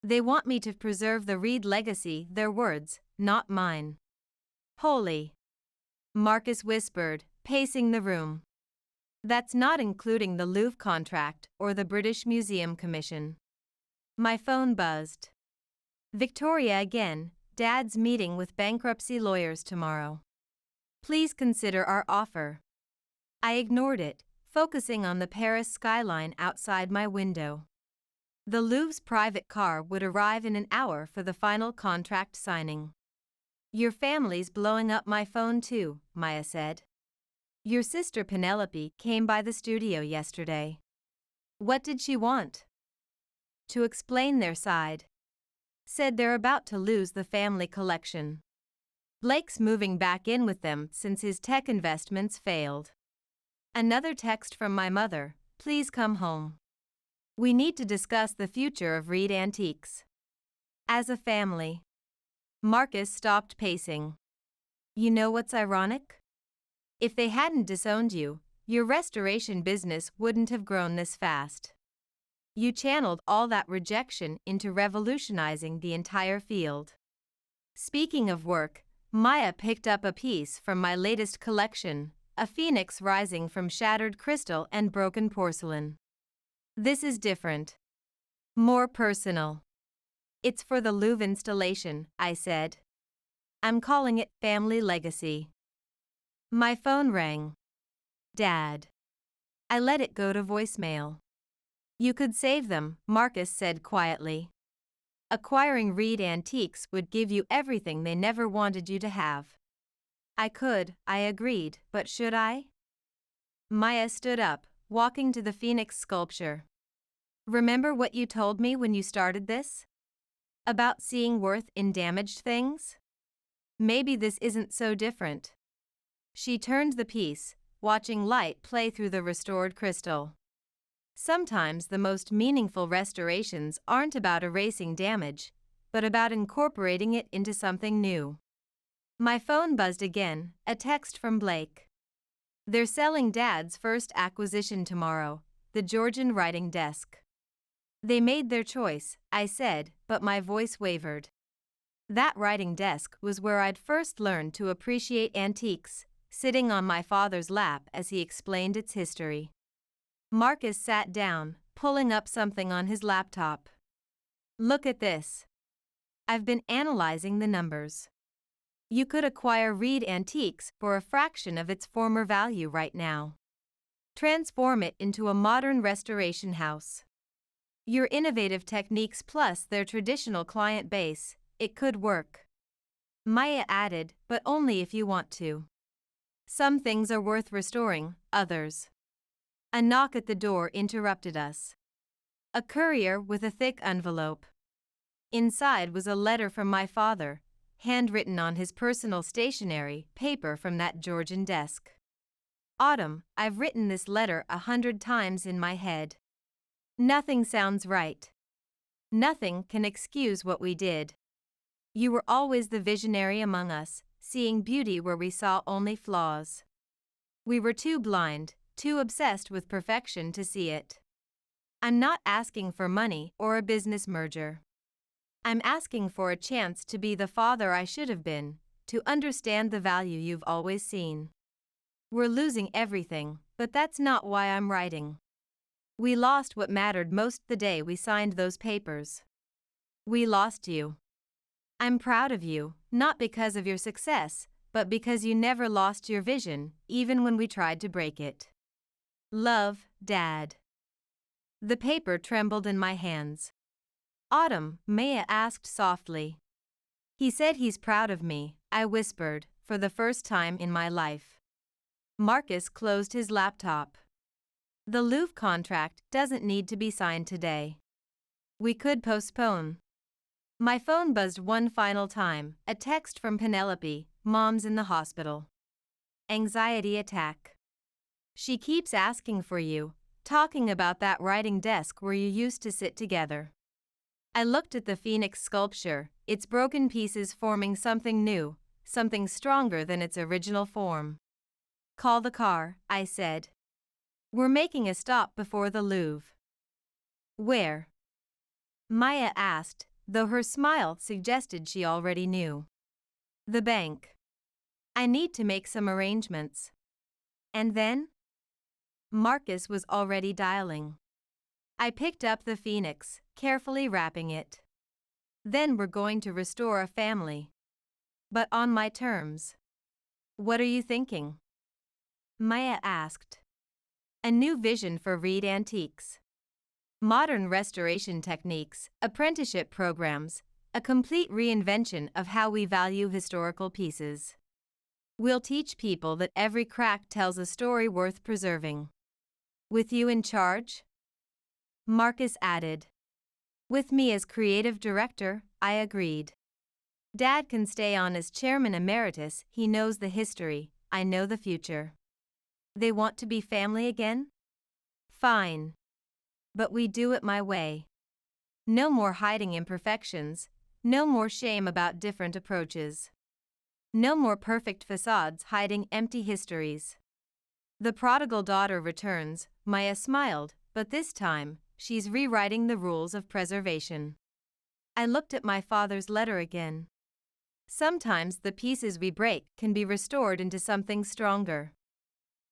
They want me to preserve the Reed legacy, their words, not mine. Holy! Marcus whispered, pacing the room. That's not including the Louvre contract or the British Museum Commission. My phone buzzed. Victoria again, Dad's meeting with bankruptcy lawyers tomorrow. Please consider our offer. I ignored it, focusing on the Paris skyline outside my window. The Louvre's private car would arrive in an hour for the final contract signing. Your family's blowing up my phone too, Maya said. Your sister Penelope came by the studio yesterday. What did she want? To explain their side. Said they're about to lose the family collection. Blake's moving back in with them since his tech investments failed. Another text from my mother, please come home. We need to discuss the future of Reed Antiques. As a family. Marcus stopped pacing. You know what's ironic? If they hadn't disowned you, your restoration business wouldn't have grown this fast. You channeled all that rejection into revolutionizing the entire field. Speaking of work, Maya picked up a piece from my latest collection, a phoenix rising from shattered crystal and broken porcelain. This is different. More personal. It's for the Louvre installation, I said. I'm calling it Family Legacy. My phone rang. Dad. I let it go to voicemail. You could save them, Marcus said quietly. Acquiring Reed Antiques would give you everything they never wanted you to have. I could, I agreed, but should I? Maya stood up, walking to the phoenix sculpture. Remember what you told me when you started this? About seeing worth in damaged things? Maybe this isn't so different. She turned the piece, watching light play through the restored crystal. Sometimes the most meaningful restorations aren't about erasing damage, but about incorporating it into something new. My phone buzzed again, a text from Blake. They're selling Dad's first acquisition tomorrow, the Georgian writing desk. They made their choice, I said, but my voice wavered. That writing desk was where I'd first learned to appreciate antiques, sitting on my father's lap as he explained its history. Marcus sat down, pulling up something on his laptop. Look at this. I've been analyzing the numbers. You could acquire Reed Antiques for a fraction of its former value right now. Transform it into a modern restoration house. Your innovative techniques plus their traditional client base, it could work. Maya added, but only if you want to. Some things are worth restoring, others. A knock at the door interrupted us. A courier with a thick envelope. Inside was a letter from my father, handwritten on his personal stationery paper from that Georgian desk. Autumn, I've written this letter 100 times in my head. Nothing sounds right. Nothing can excuse what we did. You were always the visionary among us, seeing beauty where we saw only flaws. We were too blind, too obsessed with perfection to see it. I'm not asking for money or a business merger. I'm asking for a chance to be the father I should have been, to understand the value you've always seen. We're losing everything, but that's not why I'm writing. We lost what mattered most the day we signed those papers. We lost you. I'm proud of you, not because of your success, but because you never lost your vision, even when we tried to break it. Love, Dad. The paper trembled in my hands. Autumn, Maya asked softly. He said he's proud of me, I whispered, for the first time in my life. Marcus closed his laptop. The Louvre contract doesn't need to be signed today. We could postpone. My phone buzzed one final time, a text from Penelope, Mom's in the hospital. Anxiety attack. She keeps asking for you, talking about that writing desk where you used to sit together. I looked at the phoenix sculpture, its broken pieces forming something new, something stronger than its original form. Call the car, I said. We're making a stop before the Louvre. Where? Maya asked, though her smile suggested she already knew. The bank. I need to make some arrangements. And then? Marcus was already dialing. I picked up the Phoenix, carefully wrapping it. Then we're going to restore a family. But on my terms. What are you thinking? Maya asked. A new vision for Reed Antiques. Modern restoration techniques, apprenticeship programs, a complete reinvention of how we value historical pieces. We'll teach people that every crack tells a story worth preserving. With you in charge? Marcus added. With me as creative director, I agreed. Dad can stay on as chairman emeritus, he knows the history, I know the future. They want to be family again? Fine. But we do it my way. No more hiding imperfections, no more shame about different approaches. No more perfect facades hiding empty histories. The prodigal daughter returns, Maya smiled, but this time, she's rewriting the rules of preservation. I looked at my father's letter again. Sometimes the pieces we break can be restored into something stronger.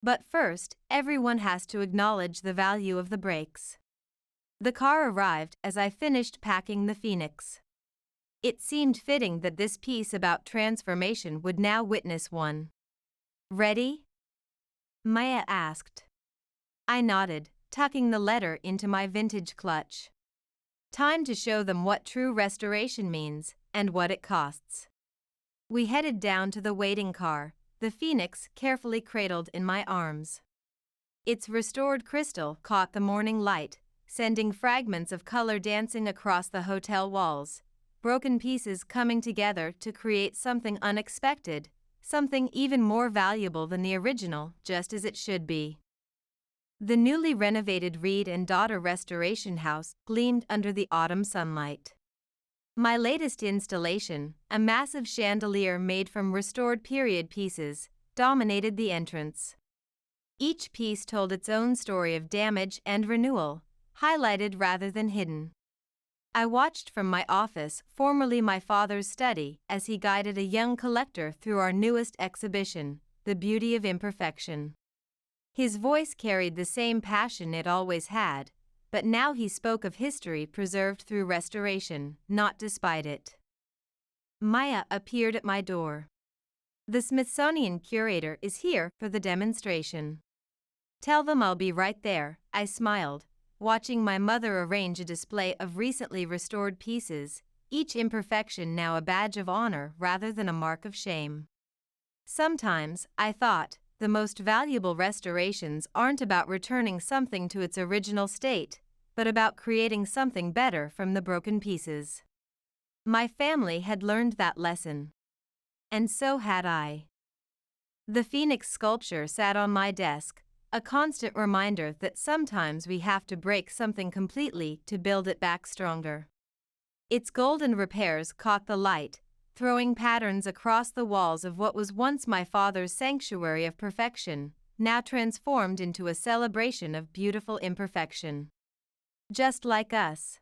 But first, everyone has to acknowledge the value of the breaks. The car arrived as I finished packing the Phoenix. It seemed fitting that this piece about transformation would now witness one. Ready? Maya asked. I nodded, tucking the letter into my vintage clutch. Time to show them what true restoration means and what it costs. We headed down to the waiting car, the Phoenix carefully cradled in my arms. Its restored crystal caught the morning light, sending fragments of color dancing across the hotel walls, broken pieces coming together to create something unexpected, something even more valuable than the original, just as it should be. The newly renovated Reed and Daughter Restoration House gleamed under the autumn sunlight. My latest installation, a massive chandelier made from restored period pieces, dominated the entrance. Each piece told its own story of damage and renewal, highlighted rather than hidden. I watched from my office, formerly my father's study, as he guided a young collector through our newest exhibition, The Beauty of Imperfection. His voice carried the same passion it always had, but now he spoke of history preserved through restoration, not despite it. Maya appeared at my door. The Smithsonian curator is here for the demonstration. Tell them I'll be right there, I smiled, watching my mother arrange a display of recently restored pieces, each imperfection now a badge of honor rather than a mark of shame. Sometimes, I thought, the most valuable restorations aren't about returning something to its original state, but about creating something better from the broken pieces. My family had learned that lesson. And so had I. The Phoenix sculpture sat on my desk, a constant reminder that sometimes we have to break something completely to build it back stronger. Its golden repairs caught the light, throwing patterns across the walls of what was once my father's sanctuary of perfection, now transformed into a celebration of beautiful imperfection. Just like us.